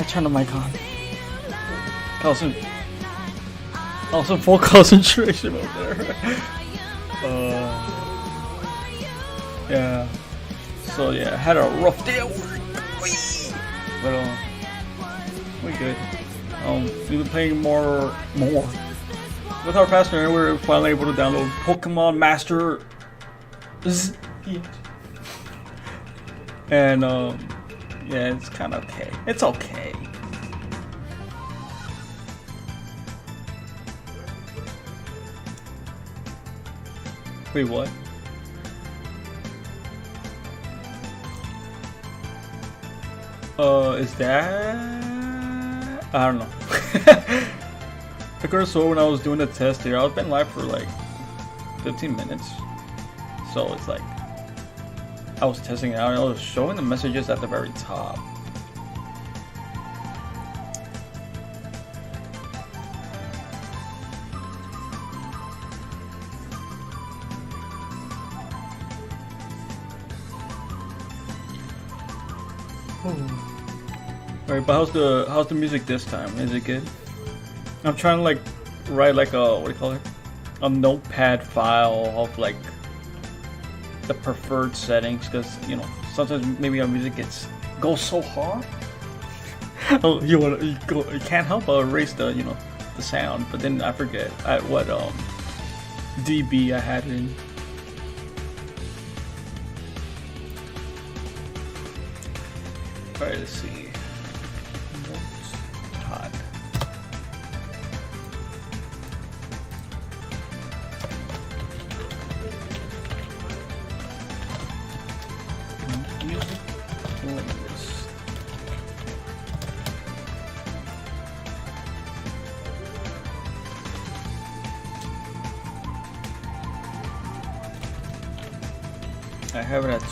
I turned the mic on. I was in full concentration over there. Yeah. So yeah, I had a rough day at work. But we good. We've been playing more. With our partner, we were finally able to download Pokemon Master. And yeah, it's kind of okay. It's okay. Wait, what? Is that? I don't know. I could have sworn when I was doing the test here, I've been live for like 15 minutes. So it's like, I was testing it out and I was showing the messages at the very top. Alright, but how's the music this time? Is it good? I'm trying to like write like a, what do you call it? A notepad file of like the preferred settings, because you know sometimes maybe our music goes so hard. Oh, you can't help but erase the the sound, but then I forget at what dB I had it in. Alright, let's see. Hot. Music playlist. I have it at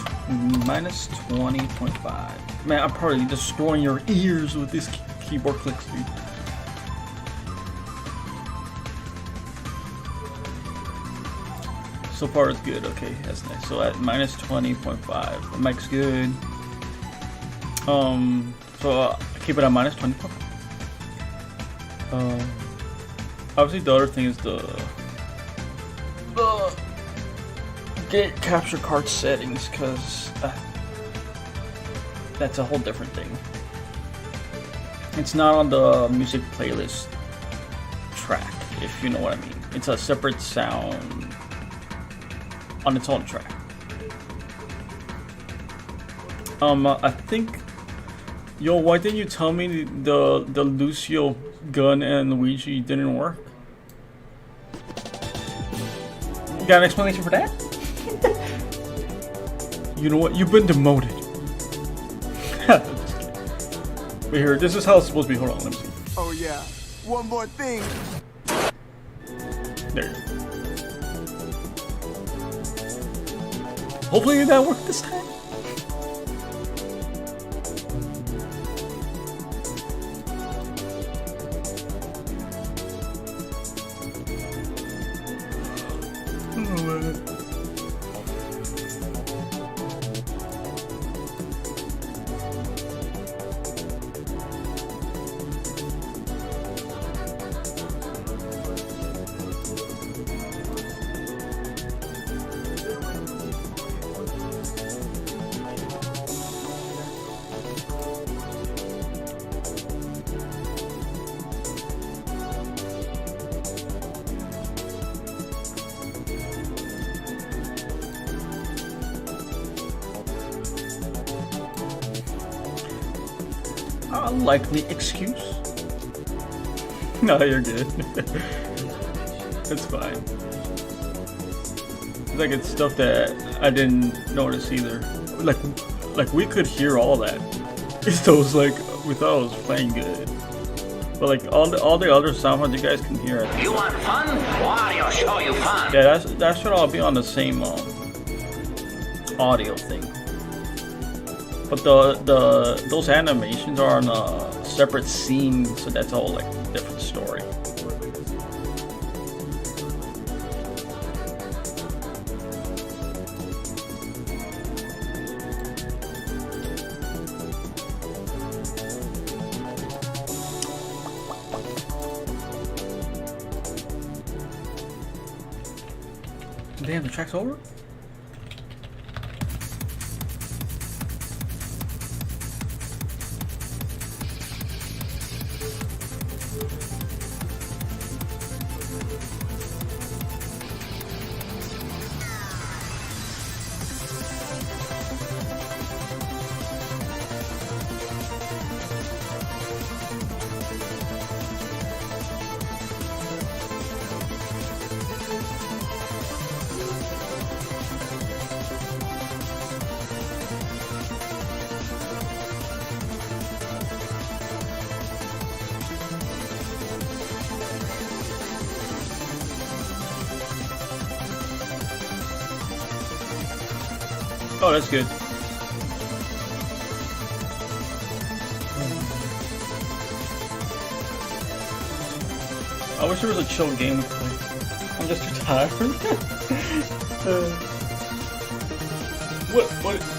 minus 20.5. Man, I'm probably destroying your ears with these keyboard clicks, dude. So far it's good. Okay, that's nice. So at minus 20.5, the mic's good. So I keep it at minus 20.5. Obviously the other thing is the get capture card settings, because that's a whole different thing. It's not on the music playlist track, if you know what I mean. It's a separate sound on its own track. I think, yo, why didn't you tell me the Lucio gun and Luigi didn't work? You got an explanation for that? You know what? You've been demoted. Wait here, this is how it's supposed to be. Hold on, let me see. Oh yeah, one more thing. There you go. Hopefully that worked this time. A likely excuse. No, you're good. It's fine. Like, it's stuff that I didn't notice either. Like we could hear all that. So it was like, we thought it was playing good. But like all the other sounds you guys can hear. You want fun? Wario show you fun. Yeah, that should all be on the same audio thing. But those animations are on a separate scene, so that's all like a different story. damn, the track's over? Oh, that's good. I wish there was a chill game to play. I'm just too tired.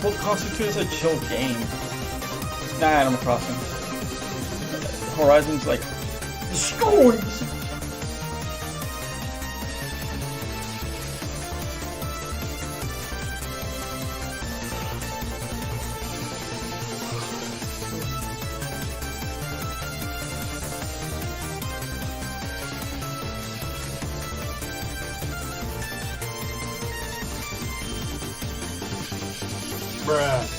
What constitutes a chill game? Nah, Animal Crossing. Horizon's like destroyed. Bruh.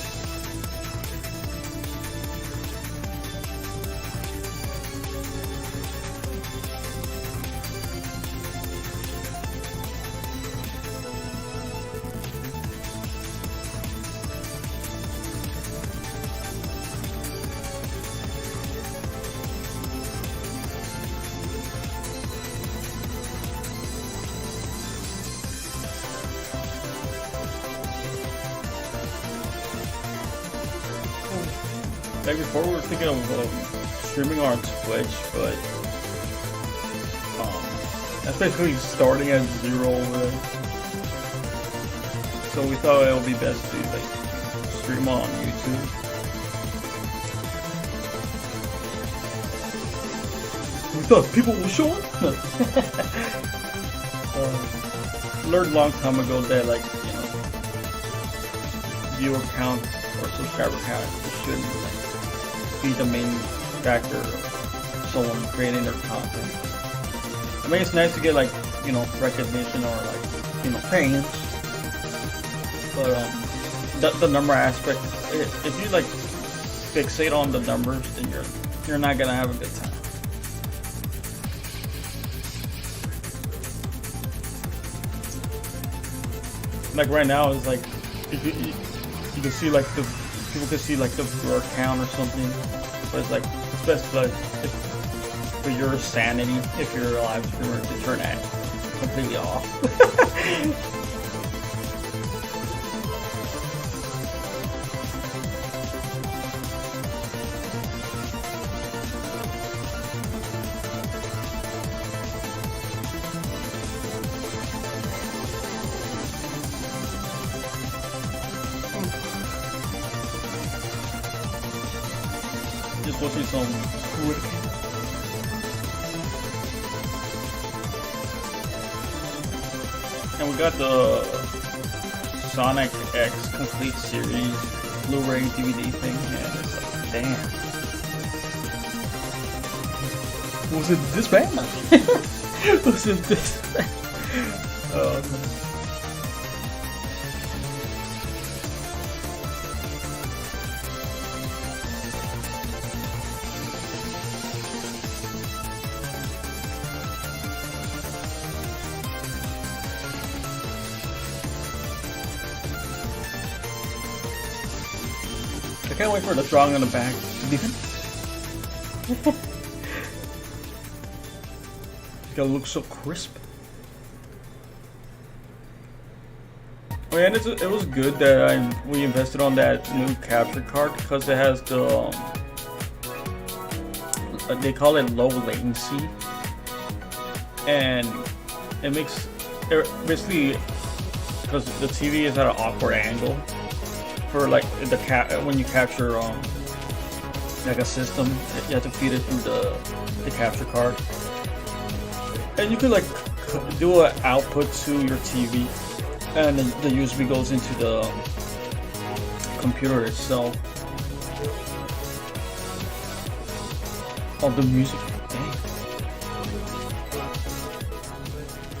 Like before, we were thinking of streaming on Twitch, but that's basically starting at zero over there. So we thought it would be best to like stream on YouTube. We thought people will show up. Learned a long time ago that like viewer count or subscriber count shouldn't be the main factor of someone creating their content. I mean, it's nice to get like recognition or like fans, but the number aspect, if you like fixate on the numbers, then you're not gonna have a good time. Like right now, it's like if you can see like people can see like the viewer count or something, but it's like it's best like for your sanity, if you're a live streamer, to turn that completely off. Just watching some quick. And we got the Sonic X Complete Series Blu-ray DVD thing, and it's like, damn. Was it this bad? Was it this bad? I can't wait for the drawing on the back to be it's gonna look so crisp. Oh yeah, and it was good that we invested on that new capture card because it has the they call it low latency, and it makes it basically because the TV is at an awkward angle. For like when you capture like a system, you have to feed it through the capture card, and you could like do an output to your TV and the USB goes into the computer itself. Oh, the music. Dang.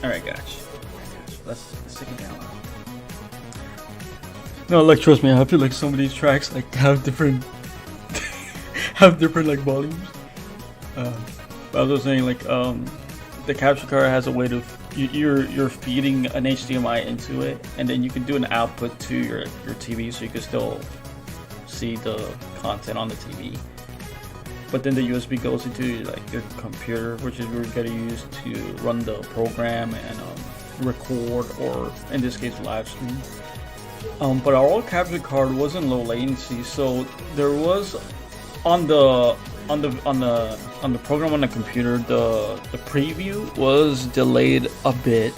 Alright, gotcha. Let's stick it down. No, like, trust me, I feel like some of these tracks like have different have different like volumes. But I was just saying, like, the capture card has a way to you're feeding an HDMI into it, and then you can do an output to your TV, so you can still see the content on the TV. But then the USB goes into like your computer, which is where you gotta use to run the program and record, or in this case, live stream. But our old capture card wasn't low latency, so there was on the program on the computer, the preview was delayed a bit.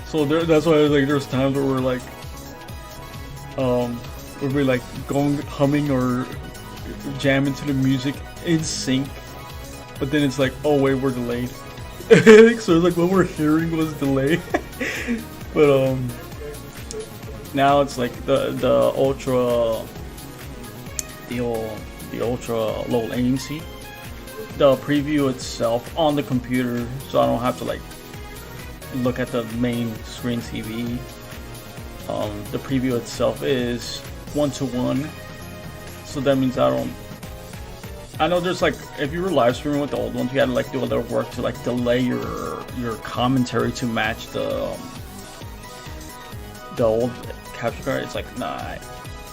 So that's why like there's times where we're like we'll be like going humming or jamming to the music in sync, but then it's like, oh wait, we're delayed. So it's like what we're hearing was delayed. But now it's like the ultra low latency, the preview itself on the computer, so I don't have to like look at the main screen TV. The preview itself is 1-to-1, so that means I know there's like, if you were live streaming with the old ones, you had to like do a little work to like delay your commentary to match the old capture card. It's like, nah,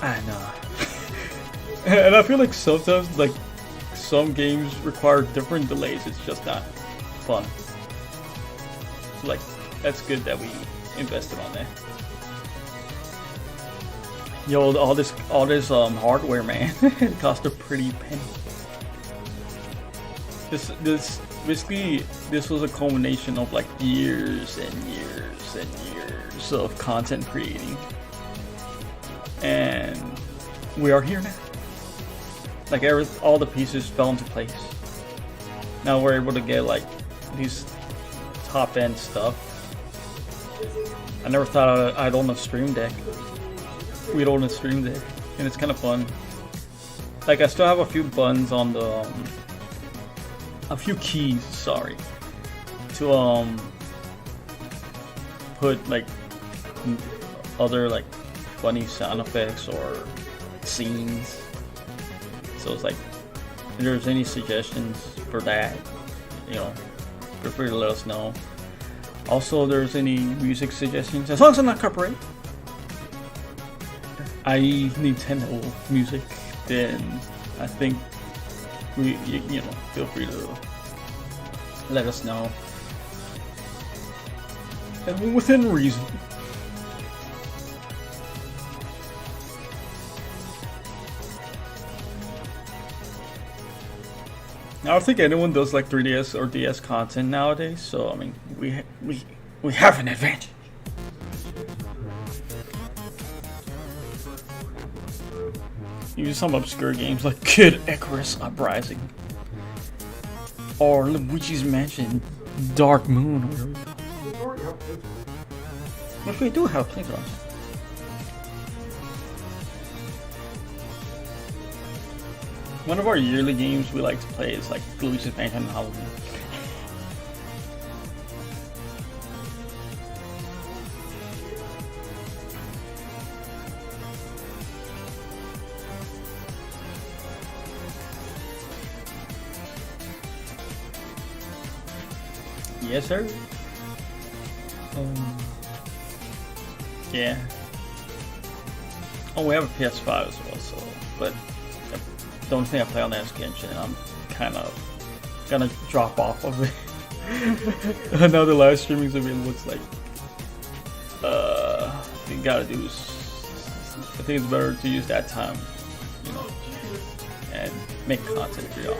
I know. And I feel like sometimes like some games require different delays. It's just not fun. So like, that's good that we invested on that. Yo, all this hardware, man, it cost a pretty penny. This basically, this was a culmination of like years and years and years of content creating, and we are here now. Like all the pieces fell into place. Now we're able to get like these top end stuff. I never thought I'd own a Stream Deck. We'd own a Stream Deck, and it's kind of fun. Like I still have a few buttons on the, a few keys, sorry, to put like other like funny sound effects or scenes. So it's like, if there's any suggestions for that, you know, feel free to let us know. Also, if there's any music suggestions, as long as I'm not copyright, i.e. Nintendo music, then I think you know, feel free to let us know. And within reason. I don't think anyone does like 3DS or DS content nowadays, so I mean, we have an advantage. Use some obscure games like Kid Icarus Uprising or Luigi's Mansion Dark Moon. Which we do have playgrounds. One of our yearly games we like to play is like Luigi's Mansion and Halloween. Yes, sir. Yeah. Oh, we have a PS5 as well, so, but the only thing I play on that is Genshin, and I'm kind of gonna drop off of it. Now the live streaming's a bit looks like, you gotta do is, I think it's better to use that time, you know, and make content for y'all.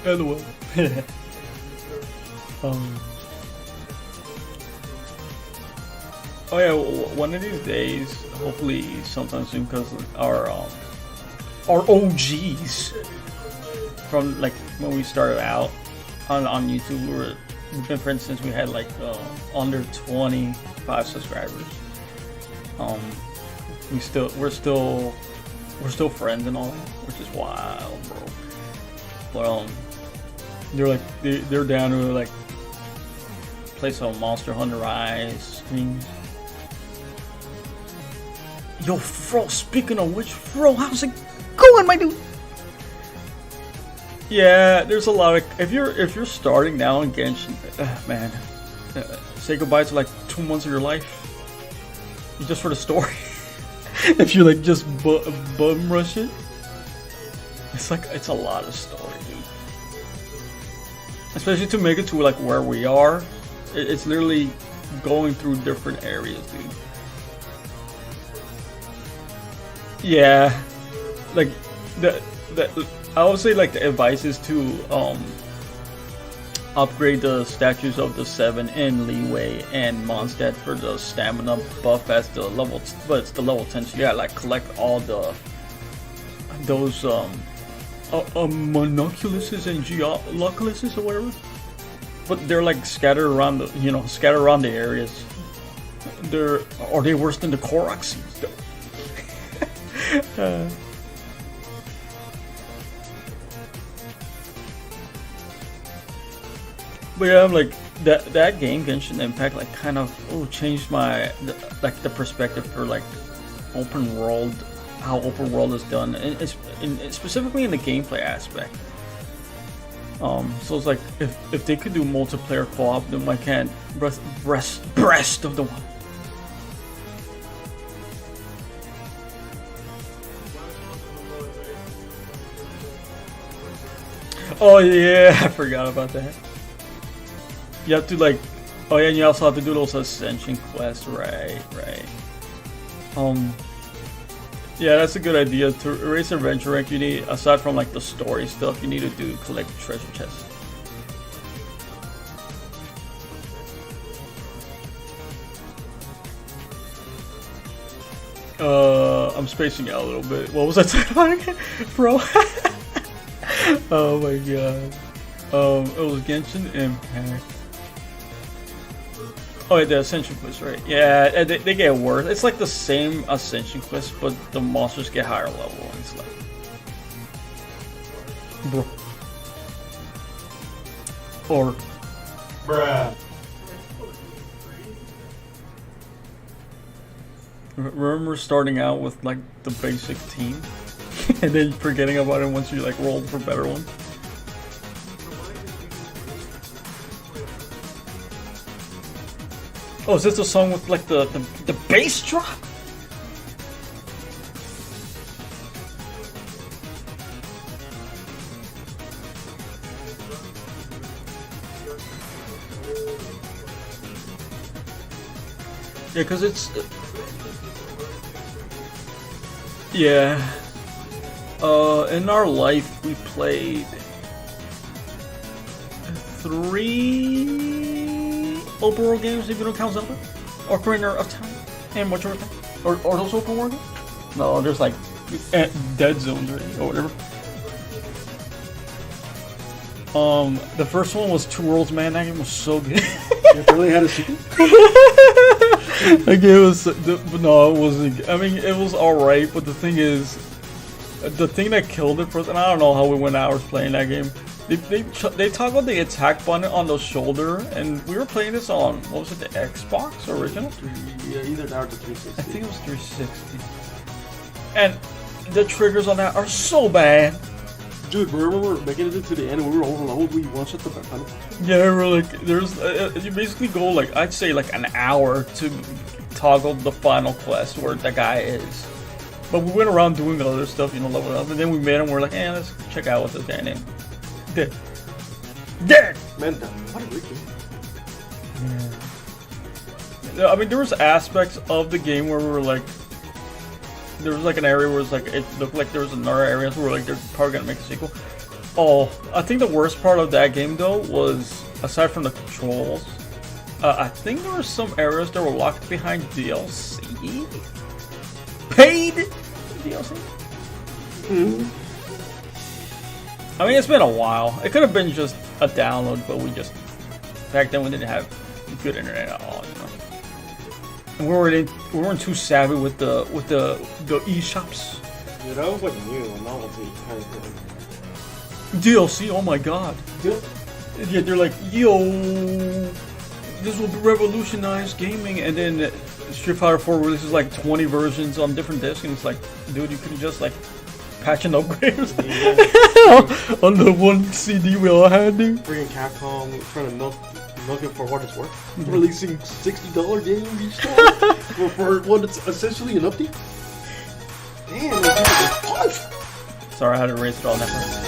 LOL. Oh yeah, one of these days, hopefully sometime soon, because our OGs from like when we started out on YouTube, we've been friends since we had like under 25 subscribers. We're still friends and all that, which is wild, bro. But they're down to like play some Monster Hunter Rise. I mean, yo, Fro. Speaking of which, Fro, how's it going, my dude? Yeah, there's a lot of if you're starting now in Genshin, man, say goodbye to like 2 months of your life. Just for the story. If you like just bum rush it, it's a lot of story, dude. Especially to make it to like where we are, it's literally going through different areas, dude. Yeah, like I would say like the advice is to upgrade the statues of the 7 in Leeway and Mondstadt for the stamina buff as the level, but it's the level 10, so you gotta like collect all those monoculuses and geoloculuses or whatever. But they're like scattered around the areas. Are they worse than the Korok seeds? But yeah, I'm like that game Genshin Impact like kind of changed my the perspective for like open world, how open world is done, and specifically in the gameplay aspect. So it's like if they could do multiplayer co-op, then why can't Breast of the Wild? Oh yeah, I forgot about that. You have to like, oh yeah, and you also have to do those ascension quests, right? Yeah, that's a good idea. To erase adventure rank, you need, aside from like the story stuff, you need to collect treasure chests. I'm spacing out a little bit. What was that talking again, bro? Oh my god. It was Genshin Impact. Oh, yeah, the Ascension quest, right? Yeah, they get worse. It's like the same Ascension quest, but the monsters get higher level. And it's like, bro, or bruh. Remember starting out with like the basic team, and then forgetting about it once you like rolled for better one. Oh, is this the song with like the bass drop? Yeah, because it's yeah. In our life, we played 3 open world games, if you don't count Zelda, Ocarina of Time, and Majora's Mask. Or those open world games? No, there's like Dead Zones or whatever. The first one was Two Worlds, man. That game was so good. It really had a sequel? Like it was, no, it wasn't. I mean, it was alright, but the thing is, the thing that killed it first, and I don't know how we went hours playing that game. They talk about the attack button on the shoulder, and we were playing this on, what was it, the Xbox original? Yeah, either that or the 360. I think it was 360. And the triggers on that are so bad. Dude, remember making it to the end and we were overloaded, we one-shot the final? Yeah, we're like, there's, you basically go like, I'd say like an hour to toggle the final quest where the guy is. But we went around doing other stuff, you know, level up, and then we made him, we're like, let's check out what this guy named. Dead. Man, what a great game. Yeah. I mean, there was aspects of the game where we were like, there was like an area where it's like it looked like there was another area where like they're probably gonna make a sequel. Oh, I think the worst part of that game though was, aside from the controls, I think there were some areas that were locked behind DLC. Paid DLC. I mean, it's been a while. It could have been just a download, but back then we didn't have good internet at all, you know. And we weren't too savvy with the eShops. Yeah, that was like new, a novelty kind of thing. DLC, oh my god. Yeah, they're like, yo, this will revolutionize gaming, and then Street Fighter 4 releases like 20 versions on different discs, and it's like, dude, you could just like patch and upgrade on the one CD we all had, dude. Freaking Capcom trying to milk it for what it's worth. Releasing $60 games each time for what it's essentially an update. Damn, that's Sorry, I had to erase it all that one.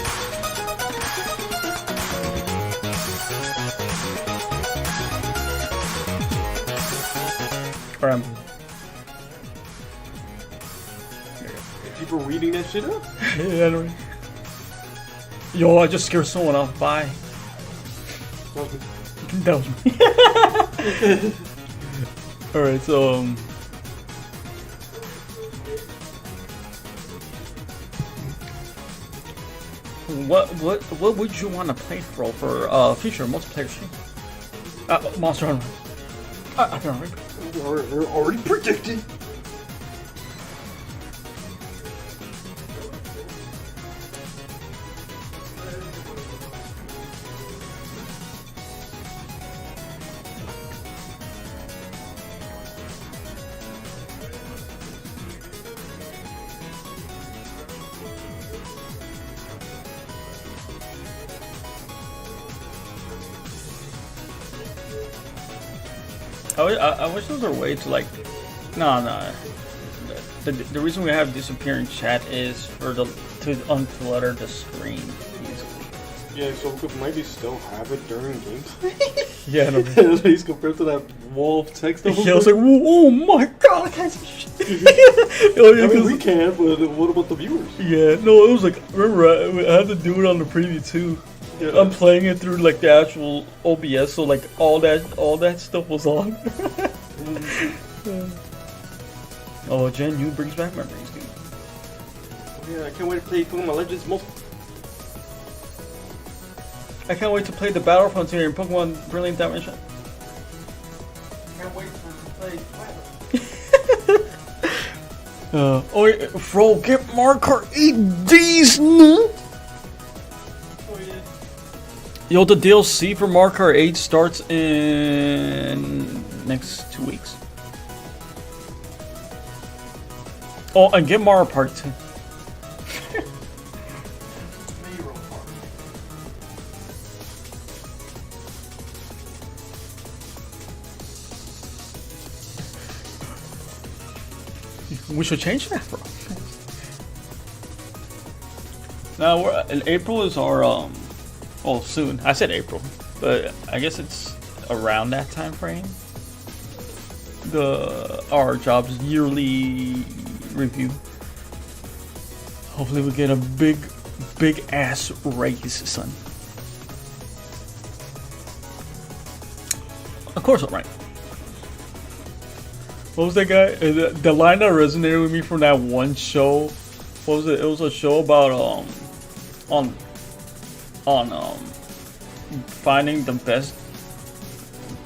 People reading that shit up? Yeah, I don't. Yo, I just scared someone off. Bye. That was me. Alright, so what would you want to play for future multiplayer stream? Monster Hunter. I don't remember. We're already predicted. I wish there was a way to like, no. The reason we have disappearing chat is to unclutter the screen easily. Yeah, so we could maybe still have it during gameplay. Yeah, no. At least compared to that wall of text. Yeah, I was like, oh my god, I can't see shit. I mean, we can, but what about the viewers? Yeah, no, it was like, remember, I had to do it on the preview too. Yeah. I'm playing it through like the actual OBS, so like all that stuff was on. Oh, Gen U brings back memories, dude. Yeah, I can't wait to play Pokemon Legends I can't wait to play the Battle Frontier in Pokemon Brilliant Dimension. Can't wait to play Oh, yeah, bro, get Mario Kart 8Ds, no? Yo, the DLC for Mario Kart 8 starts in next 2 weeks. Oh, and get Mario Part 2. We should change that, bro. Now, in April is our well, soon. I said April, but I guess it's around that time frame. Our job's yearly review. Hopefully, we get a big ass raise, son. Of course, I'm right. What was that guy? The line that resonated with me from that one show. What was it? It was a show about on finding the best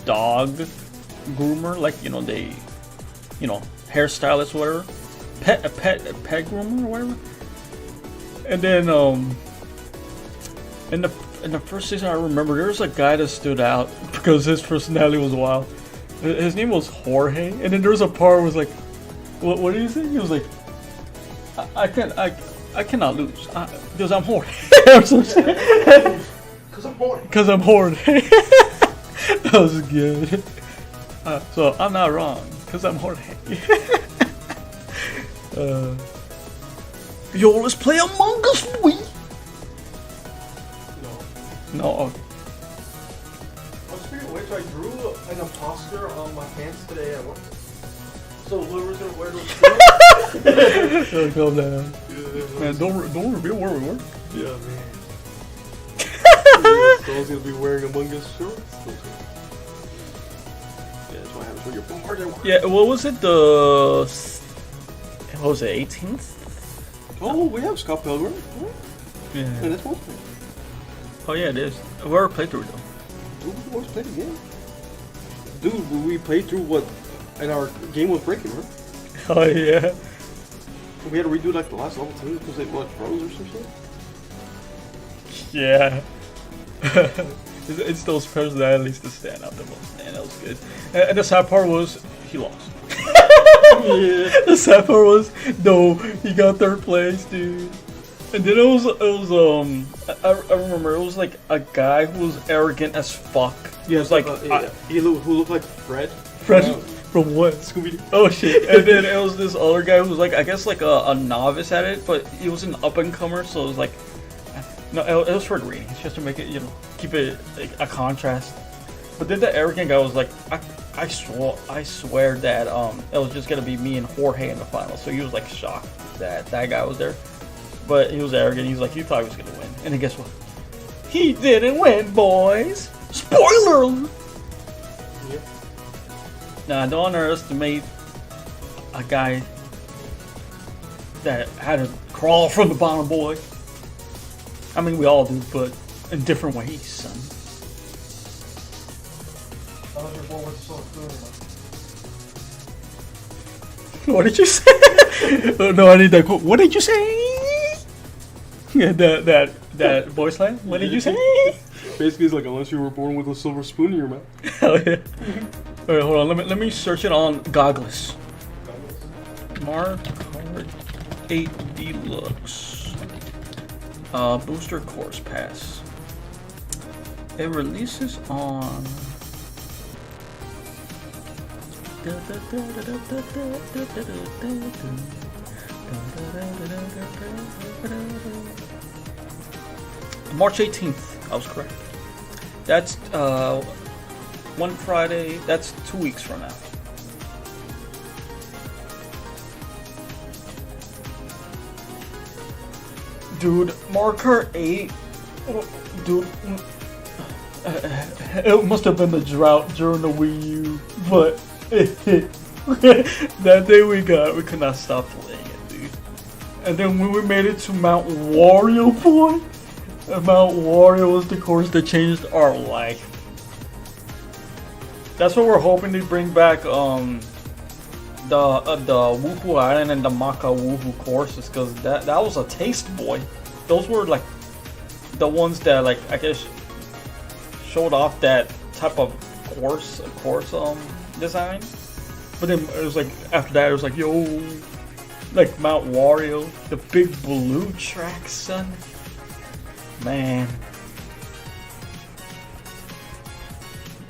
dog groomer, like hairstylist or whatever, pet groomer or whatever. And then in the first season, I remember there was a guy that stood out because his personality was wild. His name was Jorge, and then there was a part where it was like, what did he say? He was like, I cannot lose because I'm Jorge. Because I'm Jorge. That was good. So I'm not wrong because I'm Jorge. Yo, let's play Among Us, boy. No. Speaking of which, I drew an imposter on my pants today at work. So whoever's gonna wear those shorts. Calm down. Yeah, man, don't reveal where we work. Yeah, man. Someone's gonna be wearing Among Us shorts. That's what happens when you're bored at work. Yeah, what was it? What was it, 18th? Oh, we have Scott Pilgrim. Yeah. And that's multiplayer. Oh yeah, it is. We already played through it though. Dude, we always played the game. Dude, we played through what, and our game was breaking, right? Oh yeah. We had to redo like the last level too because it was froze or some shit. Yeah. It's those personalities that stand out the most. Man, that was good. And the sad part was he lost. Yeah. The sad part was no, he got third place, dude. And then it was I remember it was like a guy who was arrogant as fuck. Yeah, was like who looked like Fred. Fred from what? Scooby-Doo. Oh shit! And then it was this other guy who was like, I guess like a novice at it, but he was an up and comer, so it was like, no, it was for the reading. It's just to make it, you know, keep it like a contrast. But then the arrogant guy was like, I swear that it was just gonna be me and Jorge in the final. So he was like shocked that that guy was there, but he was arrogant. He's like, he thought he was gonna win, and then guess what? He didn't win, boys. Spoiler alert. Yep. Now, don't underestimate a guy that had to crawl from the bottom, boy. I mean, we all do, but in different ways, son. What did you say? Oh, no, I need that quote. What did you say? Yeah, that voice line. What did you say? Basically, it's like unless you were born with a silver spoon in your mouth. Hell yeah. Alright, hold on. Let me search it on Goggles. Mario Kart 8 Deluxe. Booster Course Pass. It releases on. March 18th. I was correct. That's one Friday. That's 2 weeks from now. Dude, Mario Kart 8. Dude, it must have been the drought during the Wii U, but that day we could not stop playing it, dude. And then when we made it to Mount Wario, boy. Mount Wario was the course that changed our life. That's what we're hoping to bring back the Woohoo Island and the Maka Woohoo courses, because that was a taste, boy. Those were like the ones that, like, I guess showed off that type of course design. But then it was like after that it was like, yo, like Mount Wario, the big blue track, son. Man,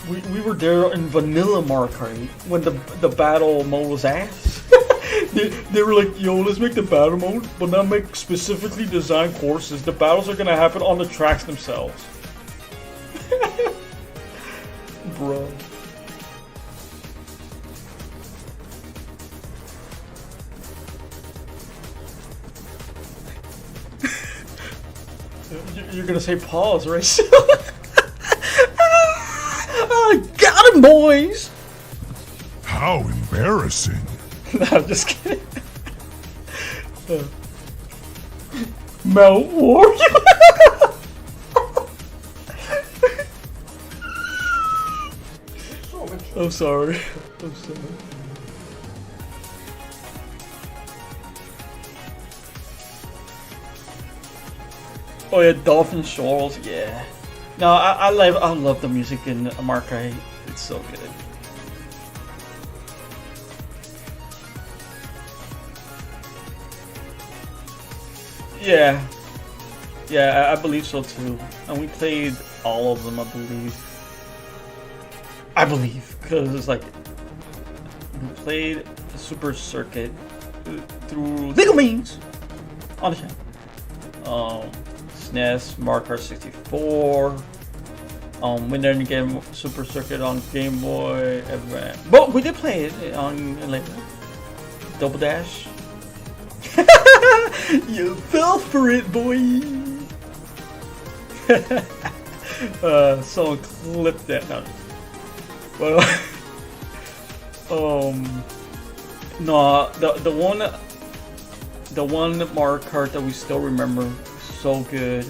we were there in vanilla Mario Kart when the battle mode was ass. they were like, yo, let's make the battle mode, but not make specifically designed courses. The battles are gonna happen on the tracks themselves. Bro. You're gonna say pause, right? Got him, boys! How embarrassing. No, I'm just kidding. Mount Wario! I'm sorry. I'm sorry. Oh yeah, Dolphin Shores, yeah. No, I love the music in Mario Kart 8. It's so good. Yeah. Yeah, I believe so too. And we played all of them, I believe. Because it's like we played the Super Circuit through legal means on the channel. SNES, Mario Kart 64. We didn't get Super Circuit on Game Boy Advance, but we did play it on like Double Dash. You fell for it, boy. Someone clipped that. No. But No, the one Mario Kart that we still remember so good.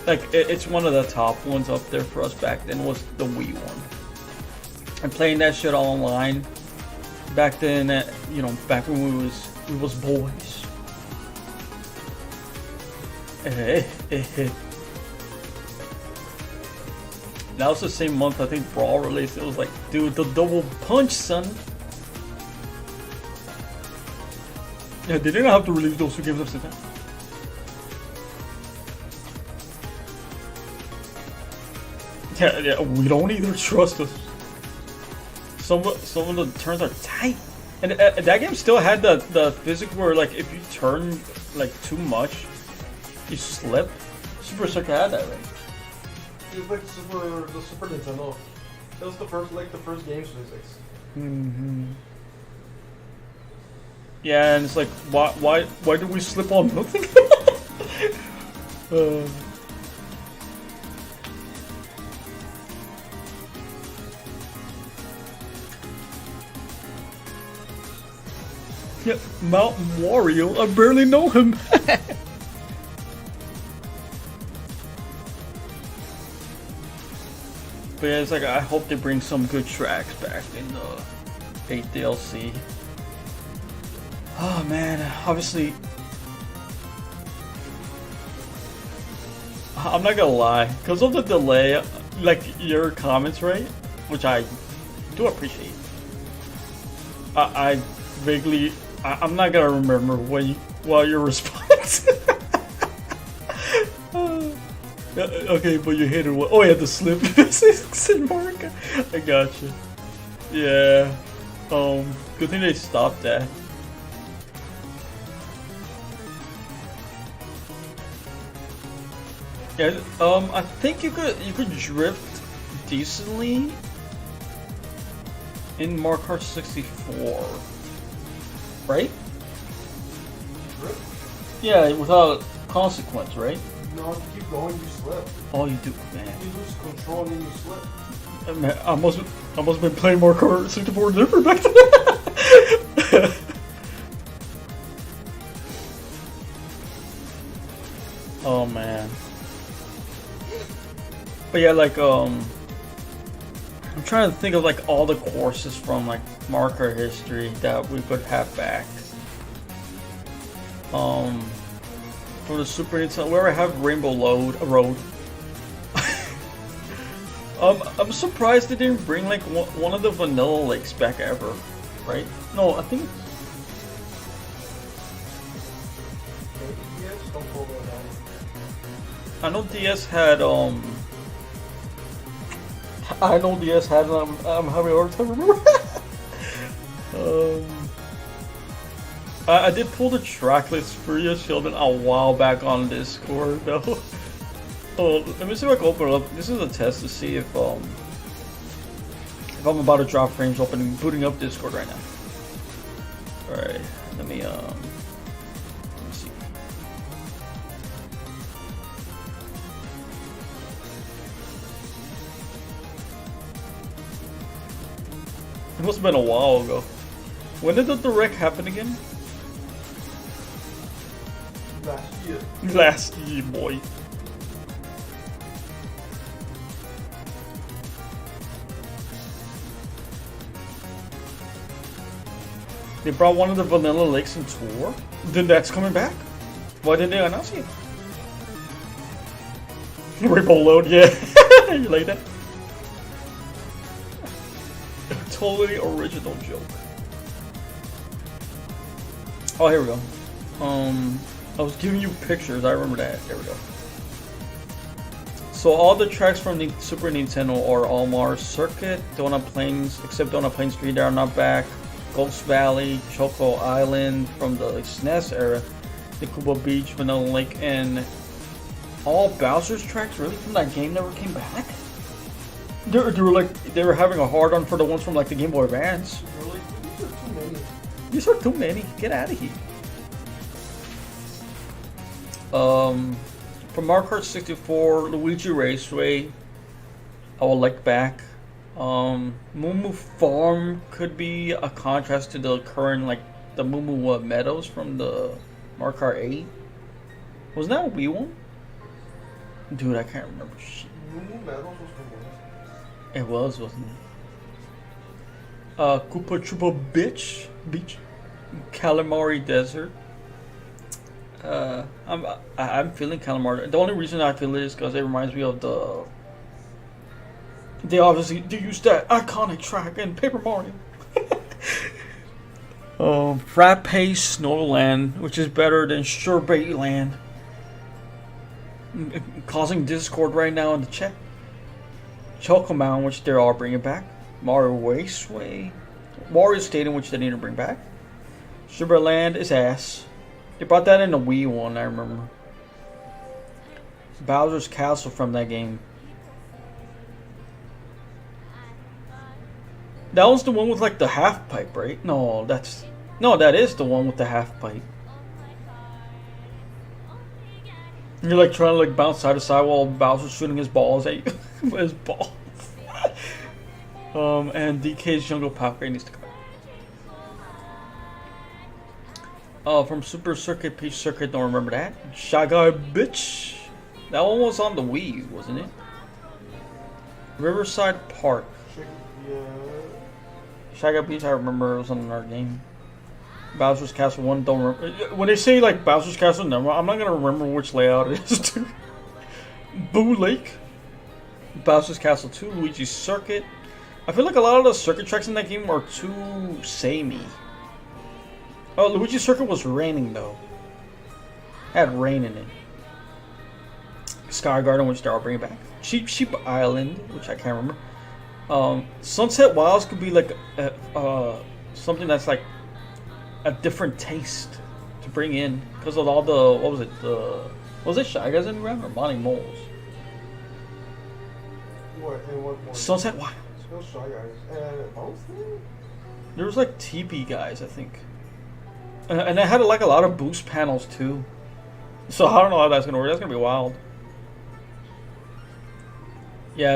Like it's one of the top ones up there for us back then was the Wii one. And playing that shit online back then, you know, back when we was boys. That was the same month I think Brawl released. It was like, dude, the double punch, son. Yeah, they didn't have to release those two games at the same time. Yeah, we don't either. Trust us. Some of the turns are tight, and that game still had the physics where like if you turn like too much, you slip. Super Circuit had that, right? It was like the Super Nintendo. That was the first game's physics. Yeah, and it's like why do we slip on nothing? Yeah, Mountain Wario, I barely know him. But yeah, it's like I hope they bring some good tracks back in the 8 DLC. Oh man, obviously, I'm not gonna lie, because of the delay, like your comments, right? Which I do appreciate. I vaguely, I'm not gonna remember what your response. Okay, but you hated what? Oh yeah, the slip physics in Mario. I gotcha. Yeah. Good thing they stopped that. Yeah. I think you could drift decently in Mario Kart 64, right? Drift? Yeah, without consequence, right? No, if you keep going, you slip. Oh, you do, man. You lose control and then you slip. Man, I must have been playing Mario Kart 64 different back then. Oh man. But yeah, like I'm trying to think of like all the courses from like Mario Kart history that we could have back. For the Super Nintendo, where I have Rainbow Road. I'm surprised they didn't bring like one of the vanilla lakes back ever, right? No, I think. I know DS had I'm having a hard time remembering. I did pull the track list for you, Sheldon, a while back on Discord, though. Oh, let me see if I can open it up. This is a test to see if I'm about to drop frames booting up Discord right now. Alright, let me see. It must have been a while ago. When did the direct happen again? Last year. Last year, boy. They brought one of the vanilla lakes in tour. Then that's coming back. Why didn't they announce it? Rainbow Load, yeah. You like that? Totally original joke. Oh, here we go. I was giving you pictures. I remember that. There we go. So all the tracks from the Super Nintendo are all Mario Circuit, Donut Plains, except Donut Plains 3, they are not back. Ghost Valley, Choco Island from the SNES era, the Kuba Beach, Vanilla Lake, and all Bowser's tracks really from that game never came back. They were having a hard on for the ones from like the Game Boy Advance. Really? These are too many. These are too many. Get out of here. From Mario Kart 64, Luigi Raceway, I would like back. Moo Farm could be a contrast to the current, like, the Moo Meadows from the Mario Kart 8. Was that a Wii one? Dude, I can't remember. Shit. It was, wasn't it? Koopa Troopa Beach, Calamari Desert. I'm feeling Calamari. The only reason I feel it is because it reminds me of the. They obviously used that iconic track in Paper Mario. Frappe Snowland, which is better than Sherbet Land. Causing discord right now in the chat. Chocomound, which they're all bringing back. Mario Raceway. Mario Stadium, which they need to bring back. Sherbet Land is ass. They brought that in the Wii one, I remember. Bowser's Castle from that game. That was the one with like the half pipe, right? No, that is the one with the half pipe. You're like trying to like bounce side to side while Bowser's shooting his balls at you. His balls. And DK's Jungle Power needs to come back. From Super Circuit, Peach Circuit, don't remember that. Shy Guy Bitch. That one was on the Wii, wasn't it? Riverside Park. Shy Guy Beach, I remember it was on another game. Bowser's Castle 1, don't remember. When they say like Bowser's Castle, no, I'm not gonna remember which layout it is. Boo Lake. Bowser's Castle 2, Luigi's Circuit. I feel like a lot of the circuit tracks in that game are too samey. Oh, Luigi's Circuit was raining though. Had rain in it. Sky Garden, which they're all bringing back. Cheap Sheep Island, which I can't remember. Sunset Wilds could be like something that's like a different taste to bring in because of all the was it Shy Guys in around or Monty Moles? What Sunset Wilds. No Shy Guys. There was like TP guys, I think, and it had like a lot of boost panels too. So I don't know how that's gonna work. That's gonna be wild. Yeah,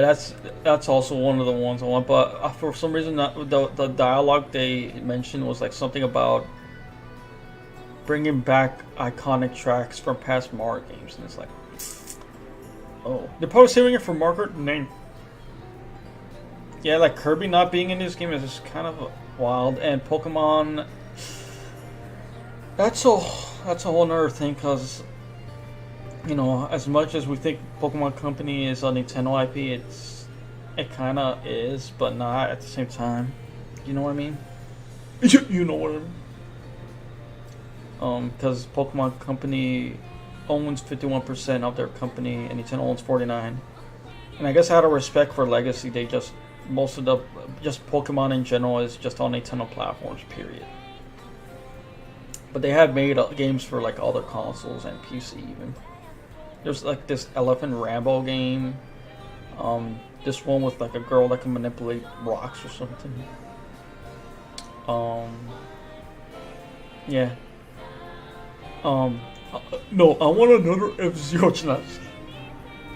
that's also one of the ones I want, but for some reason the dialogue they mentioned was like something about bringing back iconic tracks from past Mario games, and it's like, oh, they're probably saving it for Mario Kart name. Yeah, like Kirby not being in this game is just kind of wild, and Pokemon. That's a whole other thing, because you know, as much as we think Pokemon Company is a Nintendo IP, it kind of is, but not at the same time. You know what I mean? You know what I mean? Because Pokemon Company owns 51% of their company, and Nintendo owns 49%. And I guess out of respect for legacy, they just Pokemon in general is just on Nintendo platforms, period. But they have made games for like other consoles and PC even. There's like this Elephant Rambo game. This one with like a girl that can manipulate rocks or something. Yeah. No, I want another F-Zero challenge.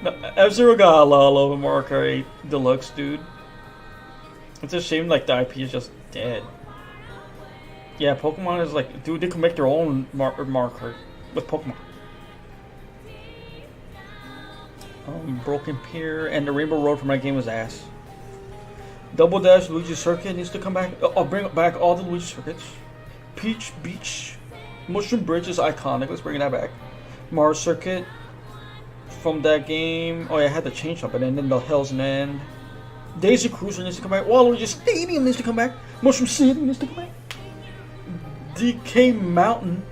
No, F-Zero got a lot of love in Mario Kart 8 Deluxe, dude. It's a shame like the IP is just dead. Yeah, Pokemon is like, dude, they can make their own Mario Kart with Pokemon. Broken Pier and the Rainbow Road from that game was ass. Double Dash Luigi Circuit needs to come back. I'll bring back all the Luigi Circuits. Peach Beach. Mushroom Bridge is iconic. Let's bring that back. Mario Circuit from that game. Oh yeah, I had to change up, and then the Hell's End. Daisy Cruiser needs to come back. Waluigi Stadium needs to come back. Mushroom City needs to come back. DK Mountain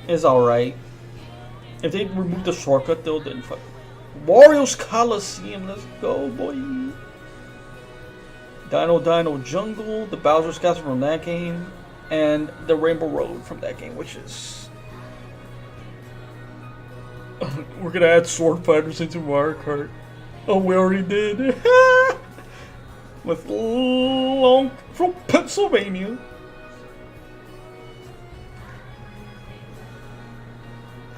is alright. If they remove the shortcut though, then fuck. Wario's Coliseum, let's go, boy. Dino Jungle, the Bowser's Castle from that game, and the Rainbow Road from that game, which is... We're gonna add Sword Fighters into Mario Kart. Oh, we already did. With Long from Pennsylvania.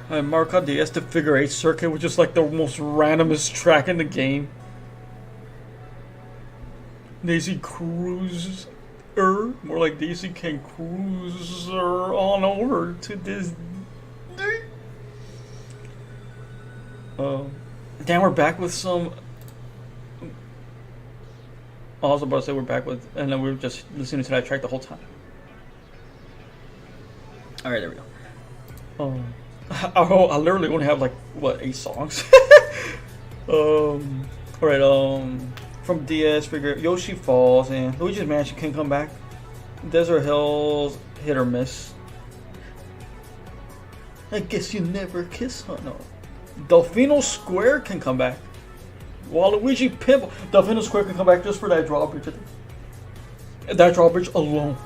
And Mario Kart DS, the Figure 8 circuit, which is like the most randomest track in the game. Daisy Cruiser, more like Daisy can cruise on over to this. Damn, we're back with some. I was about to say we're back with, and then we were just listening to that track the whole time. All right, there we go. I literally only have like what 8 songs. All right. From DS, figure Yoshi Falls and Luigi's Mansion can come back. Desert Hills, hit or miss. I guess you never kiss, huh? No. Delfino Square can come back. Waluigi Pinball. Delfino Square can come back just for that drawbridge. I think. That drawbridge alone.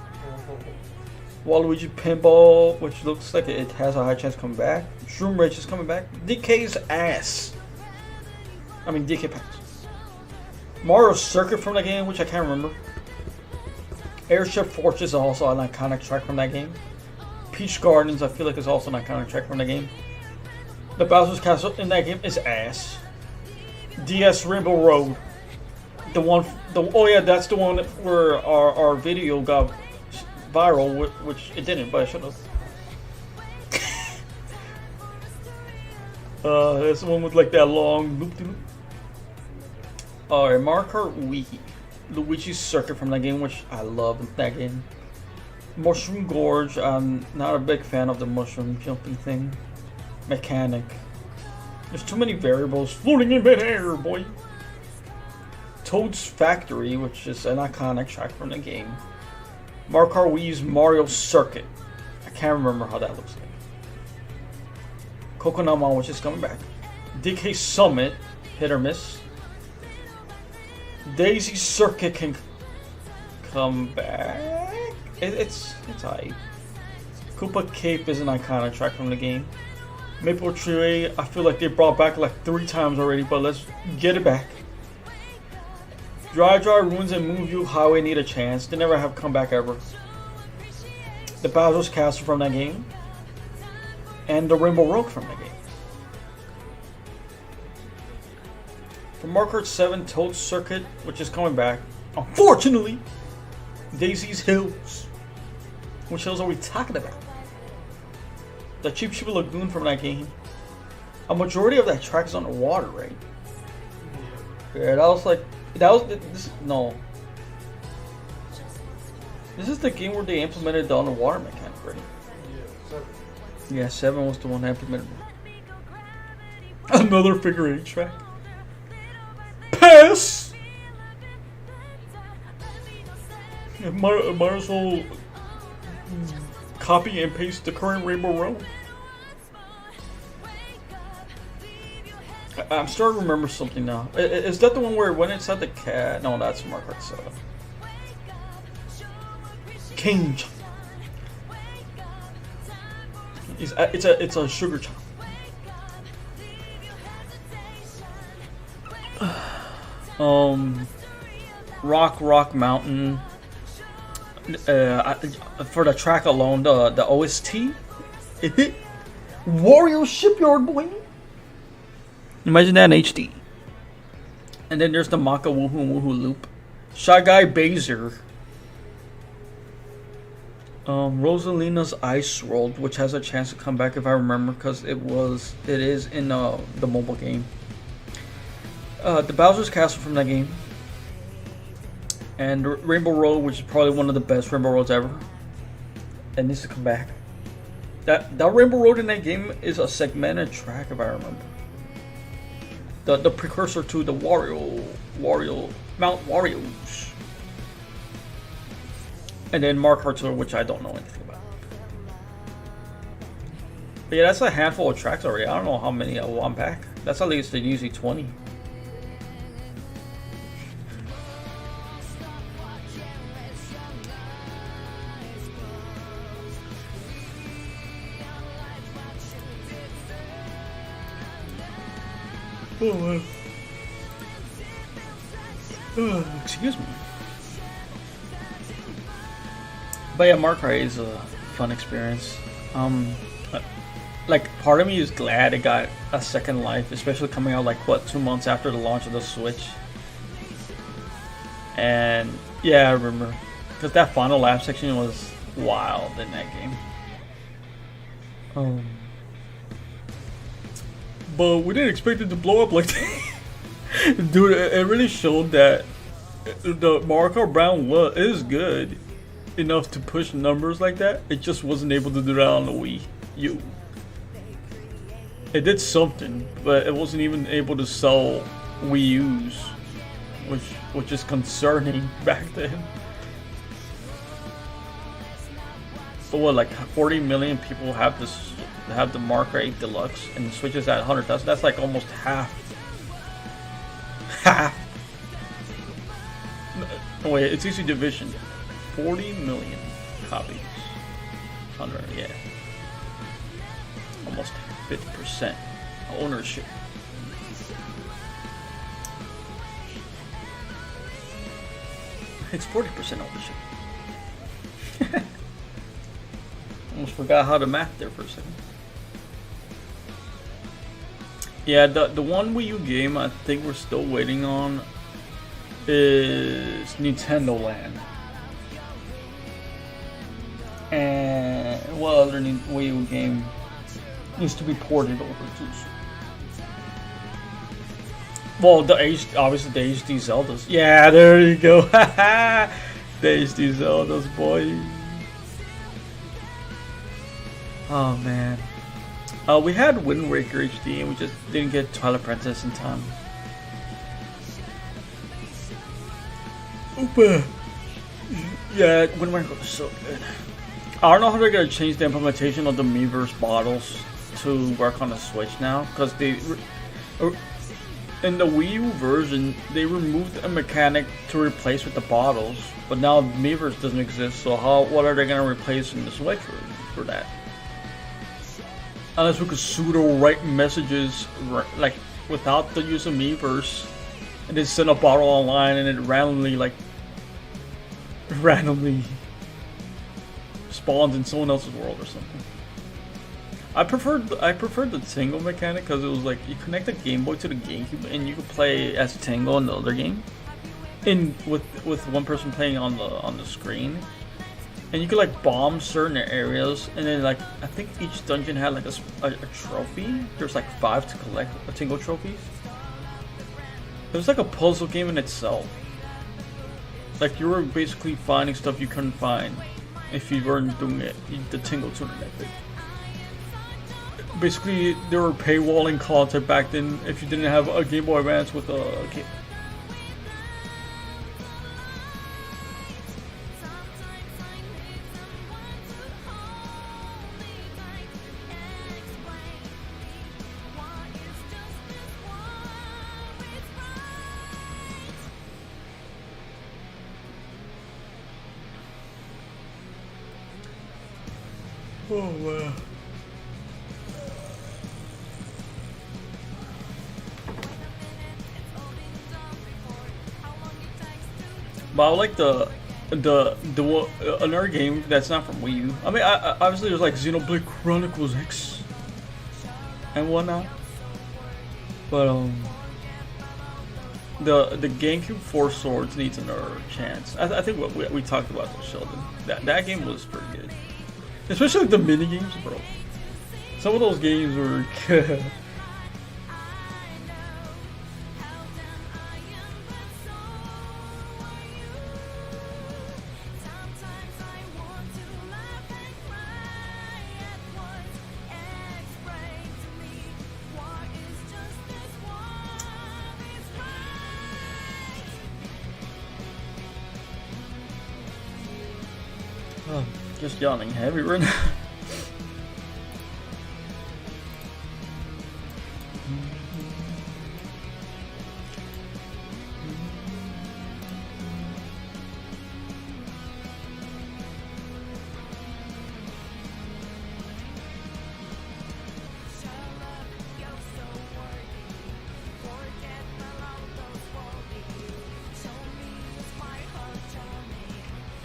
Waluigi Pinball, which looks like it has a high chance coming back. Shroom Ridge is coming back. DK's ass. I mean DK Pass. Mario Circuit from that game, which I can't remember. Airship Fortress is also an iconic track from that game. Peach Gardens, I feel like is also an iconic track from the game. The Bowser's Castle in that game is ass. DS Rainbow Road. Oh yeah, that's the one where our video got viral, which it didn't, but I should have. That's the one with like that long loop-de-loop. Alright, Mario Kart Wii. Luigi's Circuit from that game, which I love that game. Mushroom Gorge, I'm not a big fan of the mushroom jumping thing. Mechanic. There's too many variables floating in midair, boy. Toad's Factory, which is an iconic track from the game. Mario Kart Wii's Mario Circuit. I can't remember how that looks like. Coconut, which is coming back. DK Summit, hit or miss. Daisy Circuit can come back. It's alright. Koopa Cape is an iconic track from the game. Maple Tree, I feel like they brought back like 3 times already, but let's get it back. Dry Ruins and Move You Highway need a chance. They never have come back ever. The Bowser's Castle from that game. And the Rainbow Road from that game. For Mario Kart 7 Toad Circuit, which is coming back. Unfortunately, Daisy's Hills. Which hills are we talking about? The Cheep Cheep Lagoon from that game. A majority of that track is underwater, right? Yeah, no. This is the game where they implemented the underwater mechanic, right? Yeah, 7 was the one that implemented it. Another figure 8 track. Pass! Might as well copy and paste the current Rainbow Road. I'm starting to remember something now. Is that the one where it went inside the cat? No, that's Mario Kart 7. King Chomp. It's a sugar chomp. Rock Mountain. For the track alone, the OST. Wario Shipyard, boy. Imagine that in HD. And then there's the Maka Woohoo loop. Shy Guy Baser. Rosalina's Ice World, which has a chance to come back if I remember, because it is in the mobile game. The Bowser's Castle from that game. And Rainbow Road, which is probably one of the best Rainbow Roads ever. It needs to come back. That Rainbow Road in that game is a segmented track if I remember. The precursor to the Mount Wario's. And then Mario Kart Tour, which I don't know anything about. But yeah, that's a handful of tracks already. I don't know how many I will unpack. That's at least usually 20. Excuse me. But yeah, Mario Kart is a fun experience. Like part of me is glad it got a second life, especially coming out like what 2 months after the launch of the Switch. And yeah, I remember. Because that final lap section was wild in that game. But we didn't expect it to blow up like that. Dude, it really showed that the Mario Kart Brown is good enough to push numbers like that. It just wasn't able to do that on the Wii U. It did something, but it wasn't even able to sell Wii U's, which is concerning back then. But what, like 40 million people have the Mario Kart 8 Deluxe, and Switch is at 100,000. That's like almost half. No, wait, it's easy division. 40 million copies. 100, yeah. Almost 50% ownership. It's 40% ownership. Almost forgot how to math there for a second. Yeah, the one Wii U game I think we're still waiting on is Nintendo Land. And what other Wii U game needs to be ported over to? Well, obviously the HD Zeldas. Yeah, there you go. The HD Zeldas, boy. Oh man. We had Wind Waker HD and we just didn't get Twilight Princess in time. Oopa. Yeah, Wind Waker was so good. I don't know how they're gonna change the implementation of the Miiverse bottles to work on the Switch now, because in the Wii U version they removed a mechanic to replace with the bottles, but now Miiverse doesn't exist. So what are they gonna replace in the Switch version for that? Unless we could pseudo write messages like without the use of Miiverse, and then send a bottle online and it randomly spawns in someone else's world or something. I preferred the Tango mechanic because it was like you connect the Game Boy to the GameCube and you could play as Tango in the other game, with one person playing on the screen. And you could like bomb certain areas, and then like I think each dungeon had like a trophy. There's like 5 to collect Tingle trophies. It was like a puzzle game in itself. Like you were basically finding stuff you couldn't find if you weren't doing the Tingle Tuner method. Basically, they were paywalling content back then if you didn't have a Game Boy Advance with a game. Oh wow. But I like the another game that's not from Wii U. I mean, obviously there's like Xenoblade Chronicles X and whatnot. But the GameCube Four Swords needs another chance. I think what we talked about with Sheldon. That game was pretty good. Especially like the mini games, bro. Some of those games were good. Oh, just yawning heavy right now.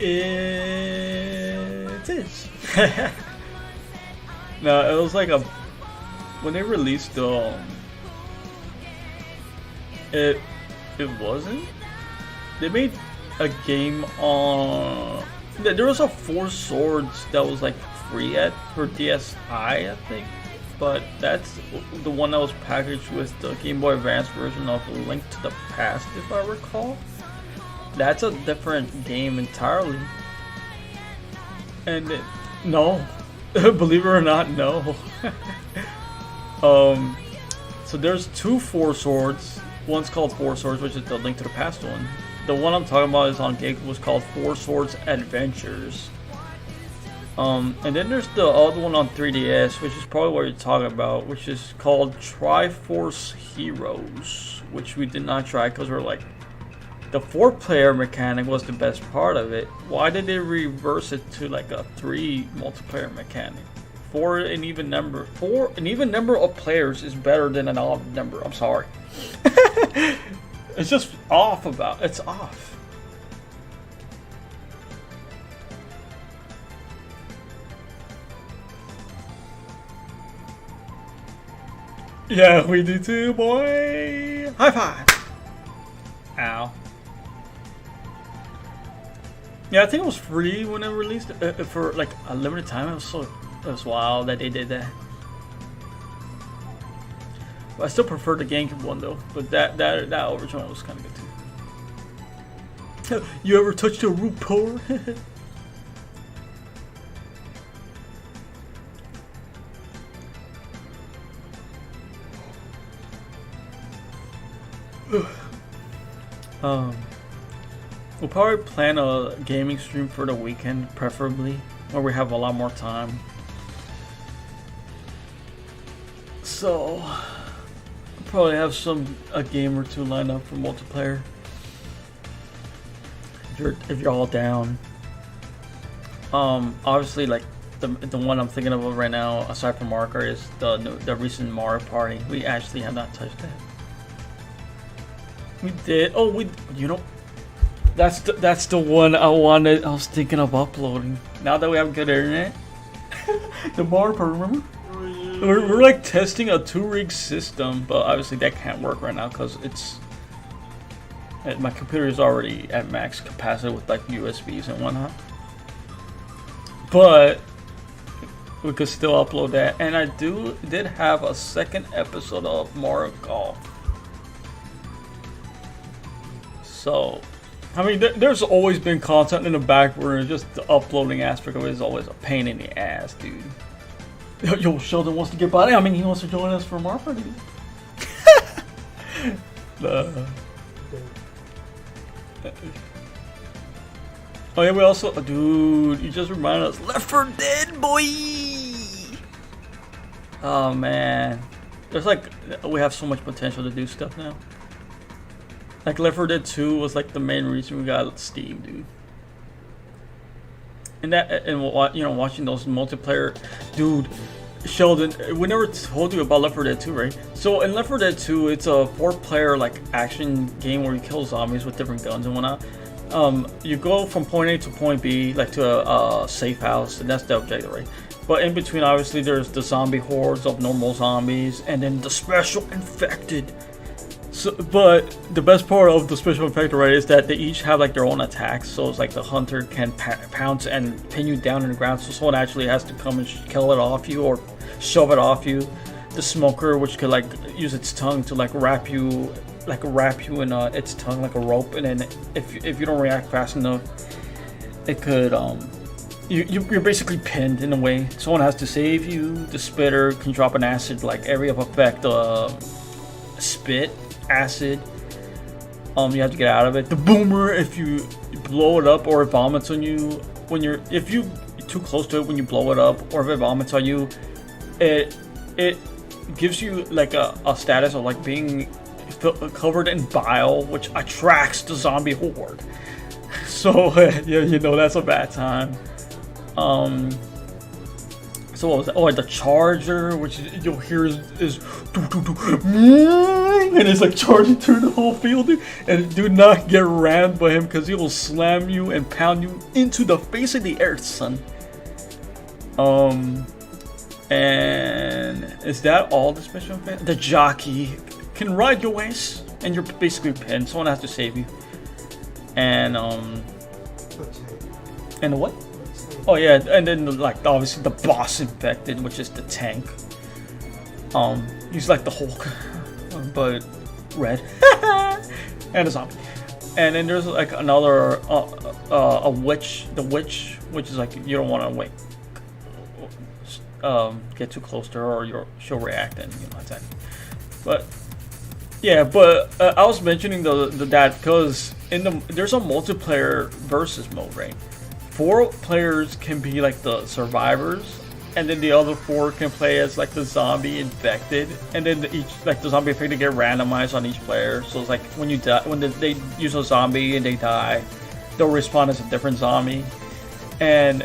It is. No, it was like when they released it wasn't. They made a game on. There was a Four Swords that was like free for DSi, I think, but that's the one that was packaged with the Game Boy Advance version of Link to the Past, if I recall. That's a different game entirely. And no, believe it or not, no. So there's two Four Swords. One's called Four Swords, which is the Link to the Past one. The one I'm talking about is on GameCube, was called Four Swords Adventures. And then there's the other one on 3DS, which is probably what you're talking about, which is called Triforce Heroes, which we did not try because we're like, the 4-player mechanic was the best part of it. Why did they reverse it to like a 3 multiplayer mechanic? An even number of players is better than an odd number. I'm sorry. It's just off it's off. Yeah, we do too, boy. High five. Ow. Yeah, I think it was free when it released for like a limited time. It was wild that they did that. But I still prefer the GameCube one though. But that original was kind of good too. You ever touched a root pour? We'll probably plan a gaming stream for the weekend, preferably, where we have a lot more time. So, we'll probably have a game or two lined up for multiplayer. If you're all down. Obviously, like the one I'm thinking of right now, aside from Mario Kart, is the recent Mario Party. We actually have not touched that. We did. Oh, that's the one I was thinking of uploading. Now that we have good internet, the Mario Party, remember? We're like testing a 2-rig system, but obviously that can't work right now because my computer is already at max capacity with like USBs and whatnot. But we could still upload that, and I did have a second episode of Mario Golf. So, I mean, there's always been content in the back where just the uploading aspect of it is always a pain in the ass, dude. Yo, Sheldon wants to get by. I mean, he wants to join us for Mario Party. Oh yeah, we also, dude, you just reminded us, Left 4 Dead, boy. Oh man, there's like, we have so much potential to do stuff now. Like Left 4 Dead 2 was like the main reason we got Steam, dude. And watching those multiplayer, dude. Sheldon, we never told you about Left 4 Dead 2, right? So in Left 4 Dead 2, it's a 4-player like action game where you kill zombies with different guns and whatnot. You go from point A to point B, like to a safe house, and that's the objective, right? But in between, obviously, there's the zombie hordes of normal zombies, and then the special infected. So, but the best part of the special infected, right, is that they each have like their own attacks. So it's like the hunter can pounce and pin you down in the ground, so someone actually has to come and kill it off you or shove it off you. The smoker, which could like use its tongue to like wrap you in its tongue like a rope, and then if you don't react fast enough, it could you're basically pinned in a way. Someone has to save you. The spitter can drop an acid like area of effect, spit acid. You have to get out of it. The boomer, if you blow it up or it vomits on you if you're too close to it when you blow it up, or if it vomits on you, it gives you like a status of like being covered in bile, which attracts the zombie horde. So yeah, that's a bad time. So what was that? Oh, the charger, which you'll hear is and it's like charging through the whole field, dude. And do not get rammed by him because he will slam you and pound you into the face of the earth, son. And is that all the special effect? The jockey can ride your waist, and you're basically pinned. Someone has to save you. and The tank. and what? Oh yeah, and then like obviously the boss infected, which is the tank. He's like the Hulk, but red, and a zombie. And then there's like another a witch, the witch, which is like you don't want to wait. Get too close to her or she'll react and attack. But yeah, but I was mentioning that because there's a multiplayer versus mode, right? 4 players can be like the survivors, and then the other 4 can play as like the zombie infected, and then the zombie infected get randomized on each player. So it's like when you die, when they use a zombie and they die, they'll respawn as a different zombie, and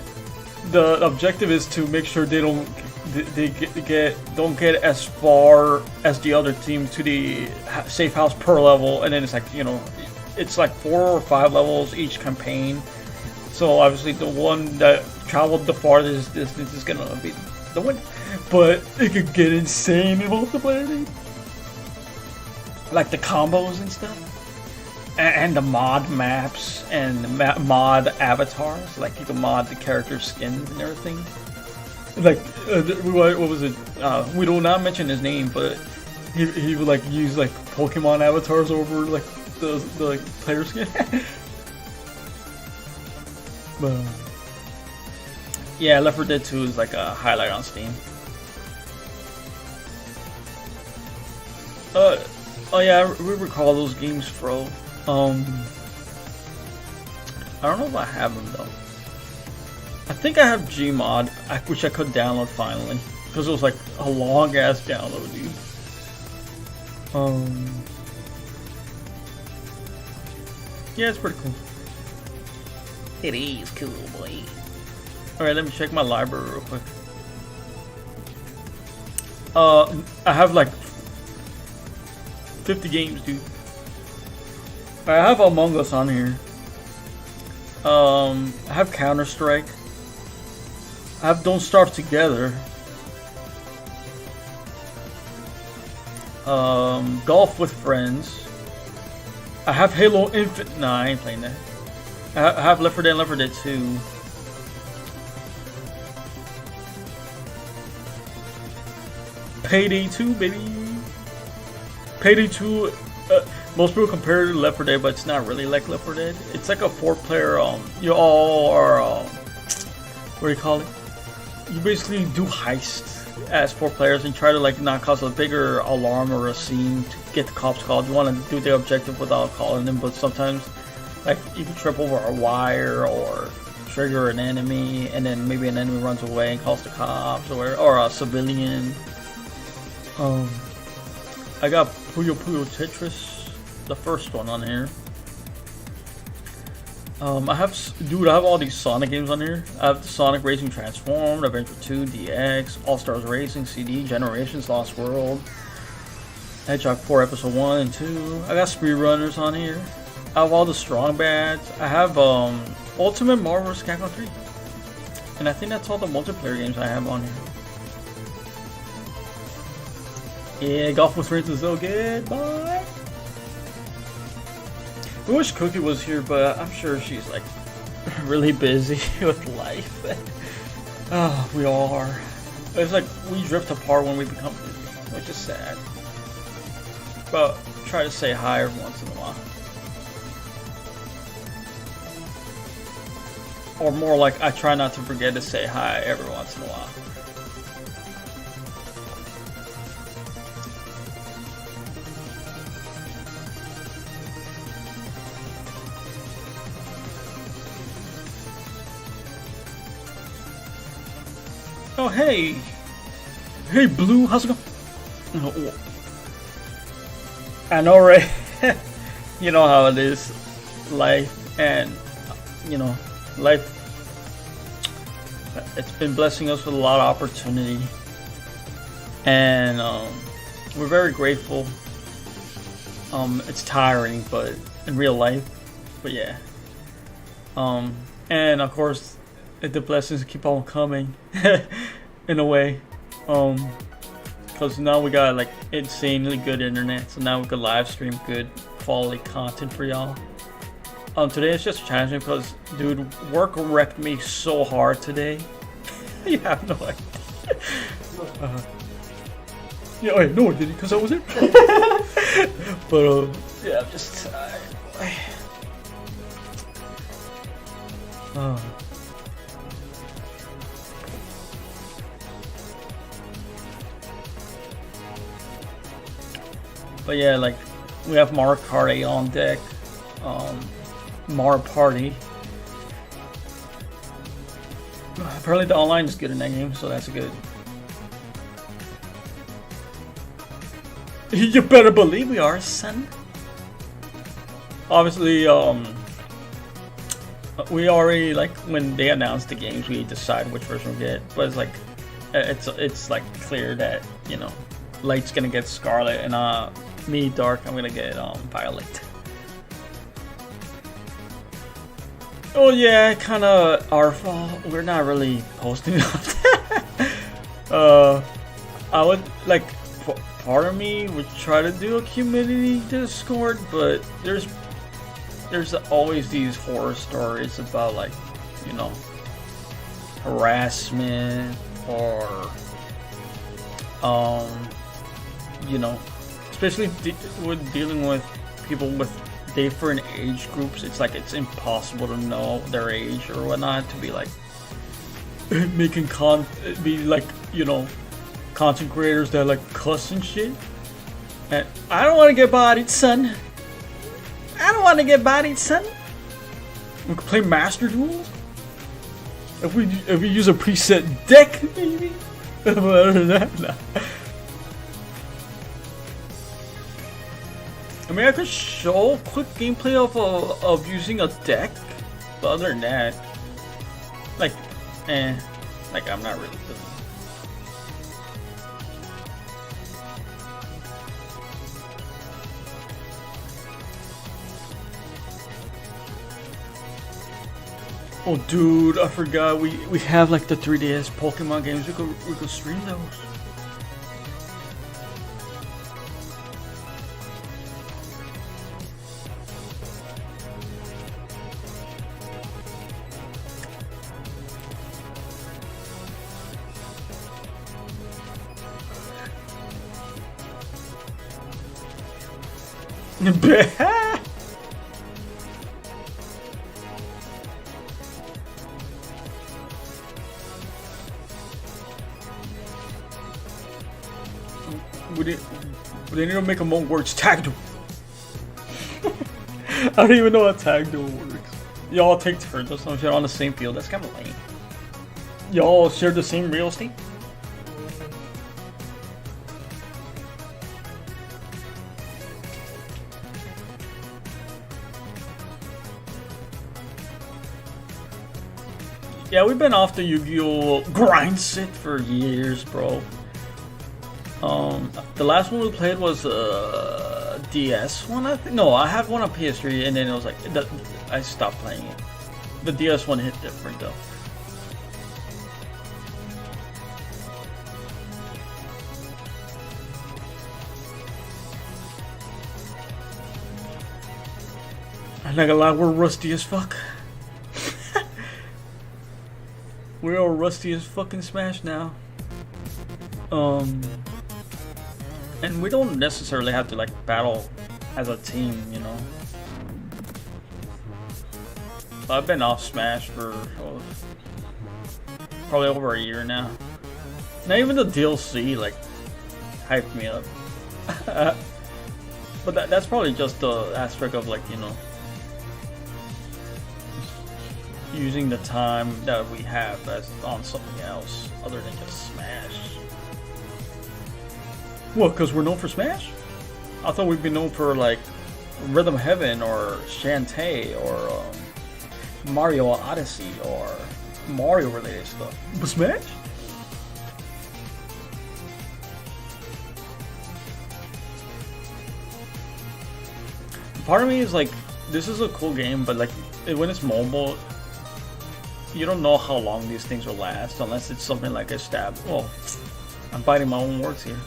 the objective is to make sure they don't get as far as the other team to the safe house per level, and then it's like it's like 4 or 5 levels each campaign. So obviously the one that traveled the farthest distance is gonna be the winner, but it could get insane in multiplayer, dude. Like the combos and stuff. And the mod maps and the mod avatars, like you can mod the character skins and everything. Like, what was it? We do not mention his name, but he would like use like Pokemon avatars over like the like player skin. But yeah, Left 4 Dead 2 is like a highlight on Steam. Oh yeah, we recall those games, bro. I don't know if I have them though. I think I have Gmod, which I could download finally, because it was like a long ass download, dude. Yeah, it's pretty cool. It is cool, boy. All right, let me check my library real quick. I have like 50 games, dude. I have Among Us on here. I have Counter-Strike. I have Don't Starve Together. Golf with Friends. I have Halo Infinite. Nah, I ain't playing that. I have Left 4 Dead and Left 4 Dead 2. Payday 2, baby. Payday 2. Most people compare it to Left 4 Dead, but it's not really like Left 4 Dead. It's like a 4-player. You all are. What do you call it? You basically do heists as 4 players and try to like not cause a bigger alarm or a scene to get the cops called. You want to do the objective without calling them, but sometimes like you can trip over a wire or trigger an enemy, and then maybe an enemy runs away and calls the cops, or a civilian. I got Puyo Puyo Tetris, the first one on here. I have all these Sonic games on here. I have the Sonic Racing Transformed, Adventure 2, DX, All Stars Racing, CD, Generations, Lost World, Hedgehog 4 Episode 1 and 2. I got Speedrunners on here. I have all the Strong Bats. I have Ultimate Marvel vs. Capcom 3. And I think that's all the multiplayer games I have on here. Yeah, Golf with Friends is so good, boy. I wish Cookie was here, but I'm sure she's like really busy with life. Oh, we all are. It's like we drift apart when we become busy, which is sad. But try to say hi every once in a while. Or more like I try not to forget to say hi every once in a while. Oh, hey! Hey, Blue, how's it going? Oh. I know, right? You know how it is. Life, and, life, it's been blessing us with a lot of opportunity. And, we're very grateful. It's tiring, but in real life, but yeah. And, of course, the blessings keep on coming in a way, because now we got like insanely good internet, so now we can live stream good quality content for y'all. Today is just challenging because, dude, work wrecked me so hard today. You have no idea. Yeah, wait, no, I didn't, because I was there. But, yeah, I'm just tired. But yeah, like, we have Mario Kart 8 on deck. Mario Party. Apparently the online is good in that game, so that's good. You better believe we are, son. Obviously, we already, like, when they announced the games, we decide which version we get. But it's like, it's like clear that, you know, Light's gonna get Scarlet, and me, Dark, I'm gonna get Violet. Oh yeah, kind of our fault. We're not really posting up. I would like, part of me would try to do a community Discord, but there's always these horror stories about, like, you know, harassment or you know, especially with dealing with people with different age groups. It's like it's impossible to know their age or whatnot, to be like making be like, you know, content creators that like cuss and shit. And I don't want to get bodied, son. I don't want to get bodied, son. We could play Master Duels if we use a preset deck, maybe. But other than that, nah. I mean, I could show quick gameplay of using a deck, but other than that, like, like, I'm not really feeling. Oh, dude, I forgot we have like the 3DS Pokemon games. We could stream those. We need to make a more words tag duel. I don't even know how tag duel works. Y'all take turns or something on the same field. That's kind of lame. Y'all share the same real estate? Yeah, we've been off the Yu-Gi-Oh! Grind set for years, bro. The last one we played was DS one, I think. No, I had one on PS3, and then it was like I stopped playing it. The DS one hit different though. I'm not gonna lie, we're rusty as fuck. We're all rusty as fucking Smash now. And we don't necessarily have to like battle as a team, you know. I've been off Smash for probably over a year now. Not even the DLC like hyped me up. But that's probably just the aspect of, like, you know, using the time that we have as on something else other than just Smash. What, because we're known for Smash? I thought we'd be known for, like, Rhythm Heaven or Shantae or Mario Odyssey or Mario related stuff. But Smash? Part of me is like, this is a cool game, but like, when it's mobile, you don't know how long these things will last unless it's something like a stab. Well, I'm biting my own words here.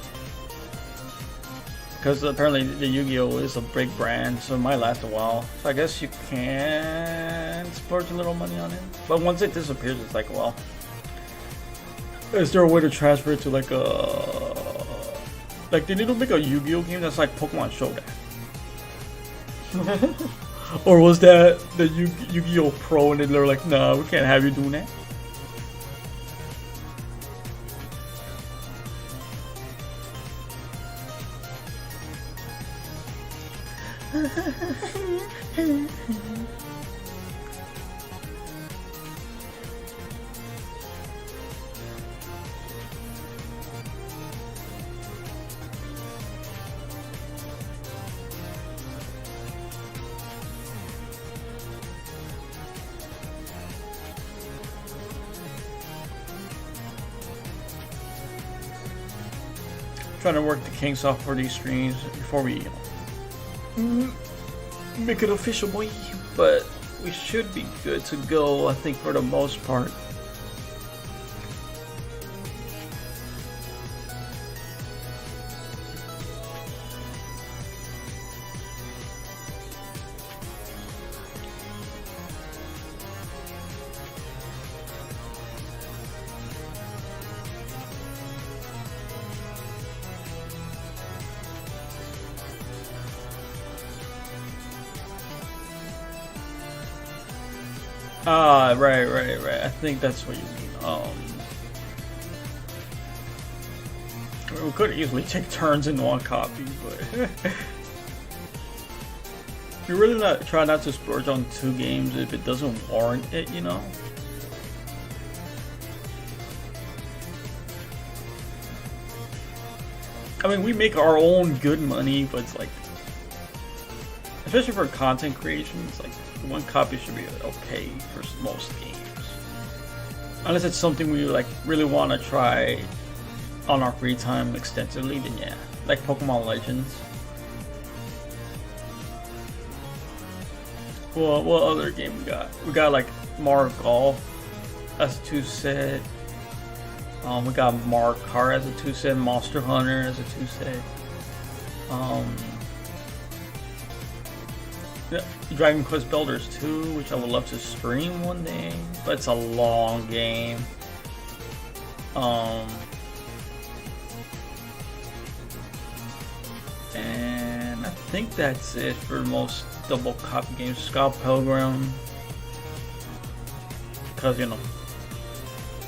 Because apparently the Yu-Gi-Oh is a big brand, so it might last a while. So I guess you can splurge a little money on it. But once it disappears, it's like, well, is there a way to transfer it to like a... Like, they need to make a Yu-Gi-Oh game that's like Pokemon Showdown. Or was that the Yu-Gi-Oh Pro and they're like, nah, we can't have you doing that? Trying to work the kinks off for these streams before we make it official, boy. But we should be good to go, I think, for the most part. Ah, right. I think that's what you mean. We could easily take turns in one copy, but we really try not to splurge on 2 games if it doesn't warrant it, you know. I mean, we make our own good money, but it's like, especially for content creation, it's like 1 copy should be okay for most games. Unless it's something we like really want to try on our free time extensively, then yeah. Like Pokemon Legends. Well, what other game we got? We got like Mario Golf as a 2-set. We got Mario Kart as a 2-set. Monster Hunter as a 2-set. Dragon Quest Builders 2, which I would love to stream one day, but it's a long game. And I think that's it for most double copy games. Scott Pilgrim, because you know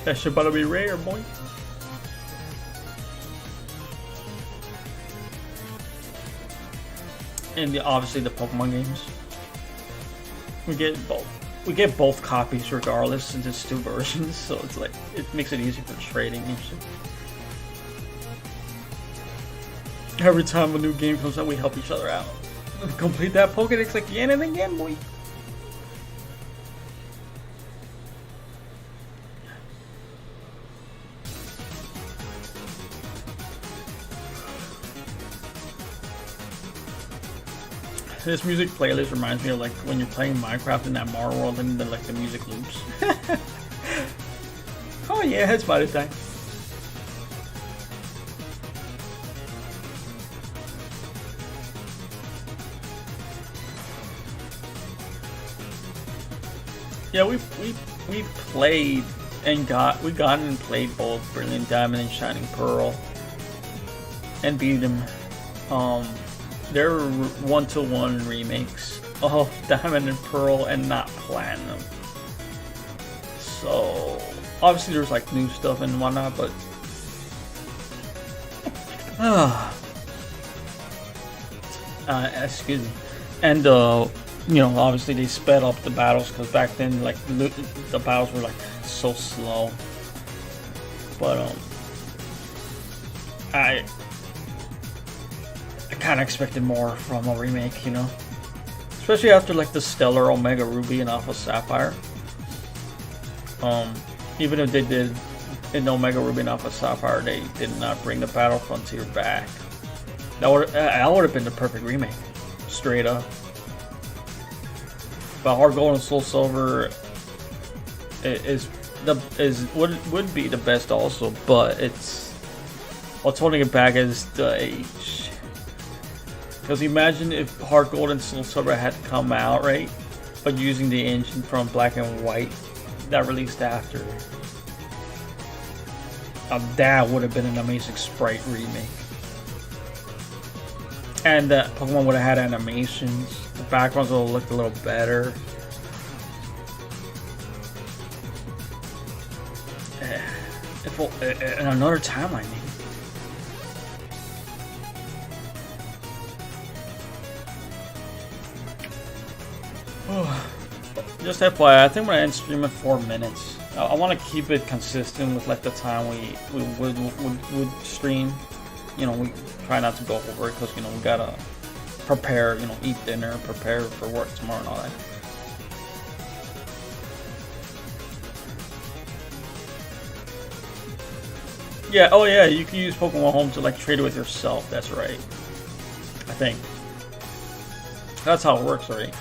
that shit about to be rare, boy. And obviously the Pokemon games. We get both. We get both copies regardless, since it's 2 versions, so it's like it makes it easy for trading and shit. Every time a new game comes out, we help each other out. Complete that Pokédex again and again, boy. This music playlist reminds me of like when you're playing Minecraft in that Mario world and then like the music loops. Oh yeah, it's about time. Yeah, we played and got and played both Brilliant Diamond and Shining Pearl and beat them. They're 1-to-1 remakes of Diamond and Pearl and not Platinum. So obviously there's like new stuff and whatnot, but excuse me. And you know, obviously they sped up the battles because back then like the battles were like so slow. But I kind of expected more from a remake, you know, especially after like the stellar Omega Ruby and Alpha Sapphire. Even if they did in Omega Ruby and Alpha Sapphire, they did not bring the battle frontier back. That would have been the perfect remake, straight up. But Heart Gold and Soul Silver would be the best also, but it's what's holding it back is the age. Because imagine if Heart Gold and Soul Silver had come out, right? But using the engine from Black and White that released after. That would have been an amazing sprite remake. And Pokemon would have had animations. The backgrounds would have looked a little better. In another timeline, maybe. Just FYI, I think we're gonna end stream at 4 minutes. I want to keep it consistent with like the time we would stream. You know, we try not to go over it because, you know, we gotta prepare, you know, eat dinner, prepare for work tomorrow and all that. Yeah, oh yeah, you can use Pokemon Home to like trade it with yourself, that's right. I think. That's how it works, right?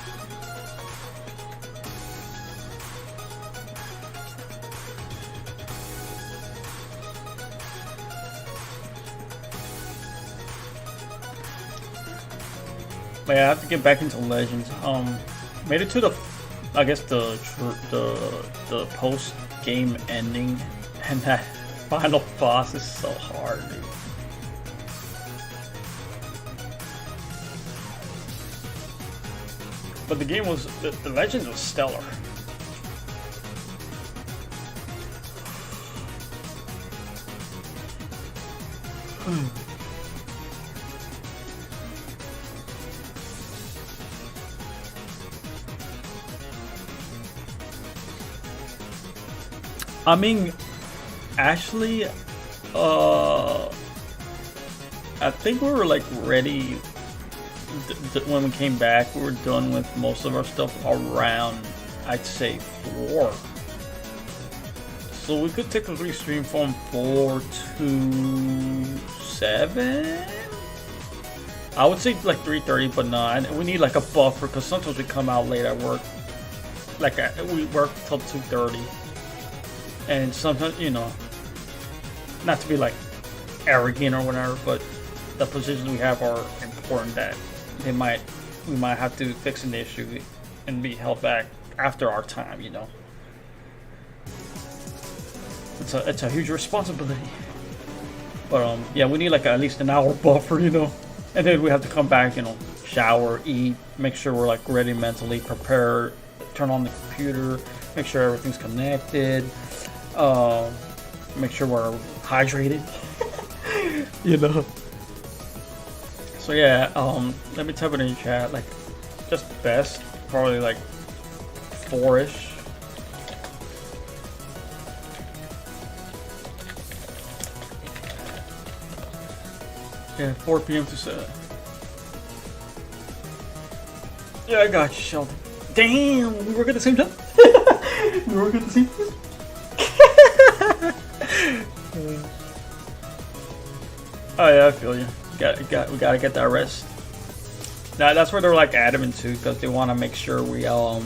But yeah, I have to get back into Legends. Made it to the, I guess the post game ending, and that final boss is so hard, dude. But the game was, the Legends was stellar. I mean, actually, I think we were like ready when we came back. We were done with most of our stuff around, I'd say, 4. So we could technically stream from 4 to 7. I would say like 3:30, but no, we need like a buffer because sometimes we come out late at work. Like we work till 2:30. And sometimes, you know, not to be like arrogant or whatever, but the positions we have are important that we might have to fix an issue and be held back after our time, you know. It's a huge responsibility. But yeah, we need like at least an hour buffer, you know. And then we have to come back, you know, shower, eat, make sure we're like ready mentally, prepare, turn on the computer, make sure everything's connected. Make sure we're hydrated. You know. So yeah, let me type it in chat. Like, just best, probably like 4-ish. Yeah, 4 p.m. to 7. Yeah, I got you, Sheldon. Damn, we work at the same time. We work at the same time. Oh yeah, I feel you. We gotta get that rest. Now that's where they're like adamant too, because they want to make sure we at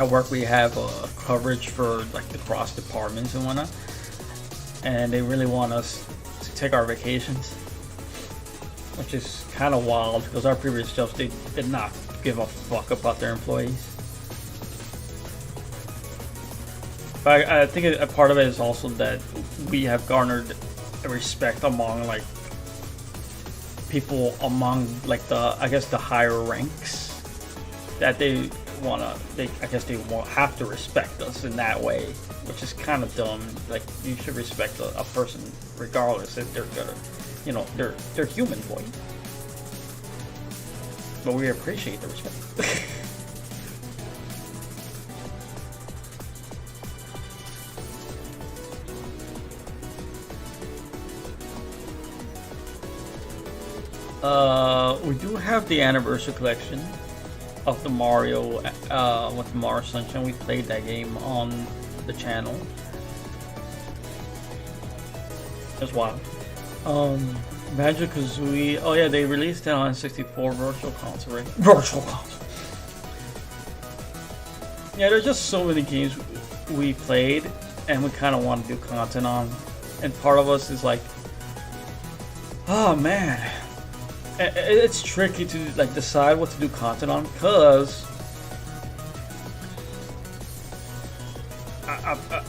work we have coverage for like the cross departments and whatnot, and they really want us to take our vacations, which is kind of wild because our previous jobs they did not give a fuck about their employees. But I think a part of it is also that we have garnered respect among like people among like the, I guess, the higher ranks, that they won't have to respect us in that way, which is kind of dumb. Like, you should respect a person regardless if they're gonna, you know, they're human, boy. But we appreciate the respect. We do have the anniversary collection of the Mario with Mario Sunshine. We played that game on the channel. That's wild. Banjo-Kazooie. Oh yeah, they released it on 64 Virtual Console, right? Virtual Console. Yeah, there's just so many games we played and we kind of want to do content on. And part of us is like, oh man, it's tricky to like decide what to do content on because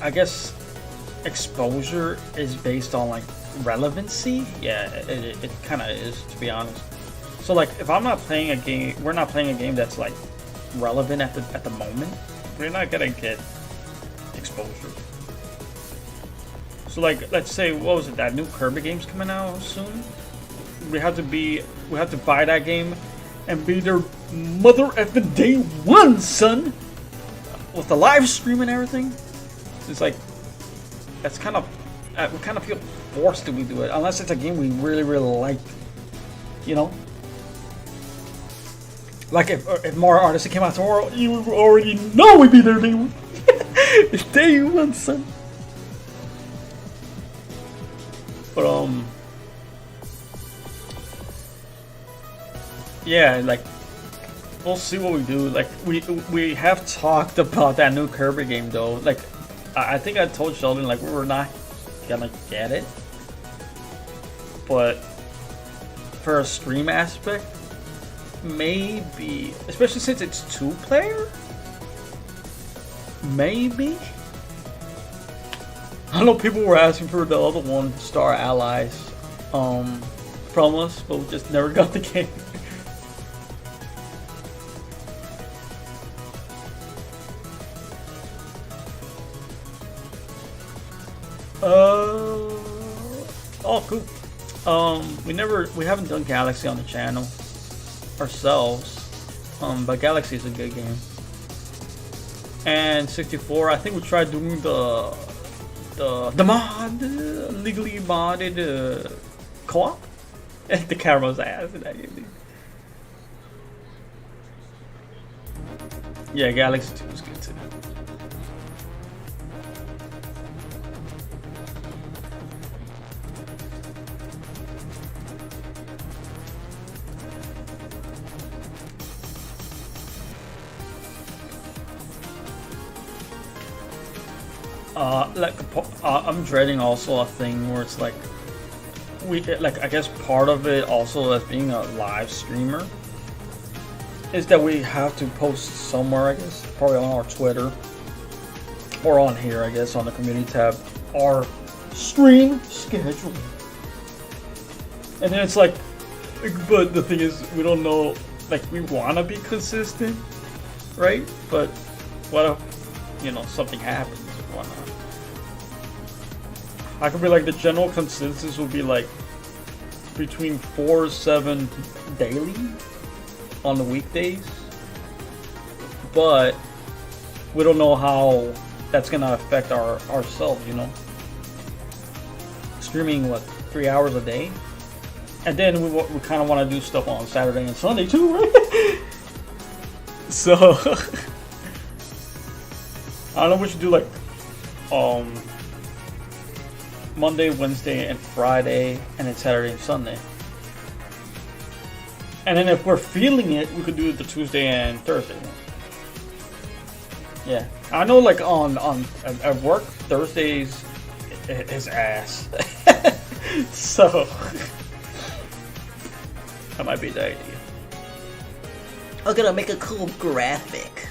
I guess exposure is based on like relevancy. Yeah, it kind of is, to be honest. So like if I'm not playing a game, we're not playing a game that's like relevant at the moment, we're not gonna get exposure. So like let's say, what was it, that new Kirby game's coming out soon? We have to buy that game and be their mother effing day one, son, with the live stream and everything. It's like that's kind of we kind of feel forced to do it unless it's a game we really like, you know. Like if Mario Odyssey came out tomorrow, you already know we'd be there day one. It's day one, son. But yeah, like we'll see what we do. Like we have talked about that new Kirby game though. Like I think I told Sheldon like we were not gonna get it, but for a stream aspect, maybe, especially since it's 2-player, maybe. I know people were asking for the other one, Star Allies, from us, but we just never got the game. Oh, cool. We haven't done Galaxy on the channel ourselves, but Galaxy is a good game. And 64, I think we tried doing the mod, legally modded co-op. The camera's ass in that game. Yeah, Galaxy 2 was good too. I'm dreading also a thing where it's like I guess part of it also as being a live streamer is that we have to post somewhere, I guess, probably on our Twitter or on here, I guess, on the community tab, our stream schedule. And then it's like, but the thing is, we don't know, like, we want to be consistent, right? But what if, you know, something happens? Why not? I could be like, the general consensus would be like between 4 to 7 daily on the weekdays, but we don't know how that's gonna affect ourselves, you know. Streaming what, 3 hours a day, and then we kind of want to do stuff on Saturday and Sunday too, right? So I don't know, we should do like Monday, Wednesday, and Friday, and then Saturday and Sunday. And then if we're feeling it, we could do the Tuesday and Thursday. Yeah, I know. Like at work, Thursdays is ass. So that might be the idea. I'm gonna make a cool graphic.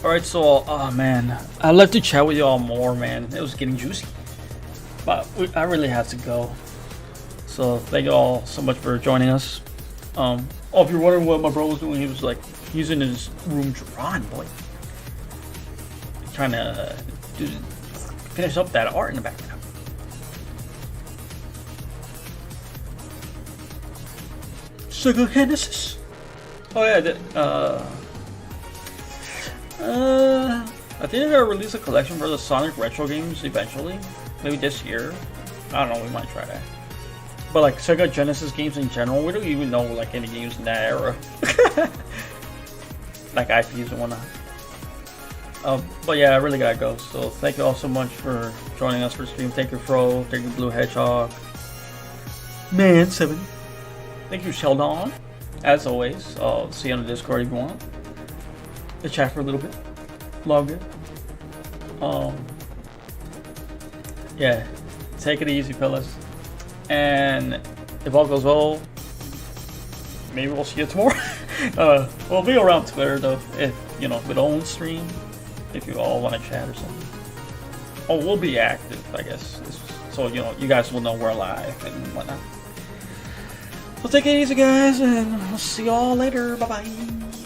Alright, so, oh man, I'd love to chat with y'all more, man. It was getting juicy. But I really have to go. So, thank you all so much for joining us. If you're wondering what my bro was doing, he was like, he's in his room drawing, boy. Trying to finish up that art in the background. Sugar Genesis. Oh yeah, I think they're gonna release a collection for the Sonic retro games eventually. Maybe this year. I don't know, we might try that. But like Sega Genesis games in general, we don't even know like any games in that era. Like IPs and whatnot. But yeah, I really gotta go. So thank you all so much for joining us for stream. Thank you Fro, thank you Blue Hedgehog. Man 7. Thank you Sheldon. As always, I'll see you on the Discord if you want. To chat for a little bit longer. Yeah, take it easy, fellas. And if all goes well, maybe we'll see you tomorrow. We'll be around Twitter though, if you know, with own stream, if you all want to chat or something. Oh, we'll be active, I guess, so you know, you guys will know we're live and whatnot. So take it easy, guys, and I'll see y'all later. Bye bye.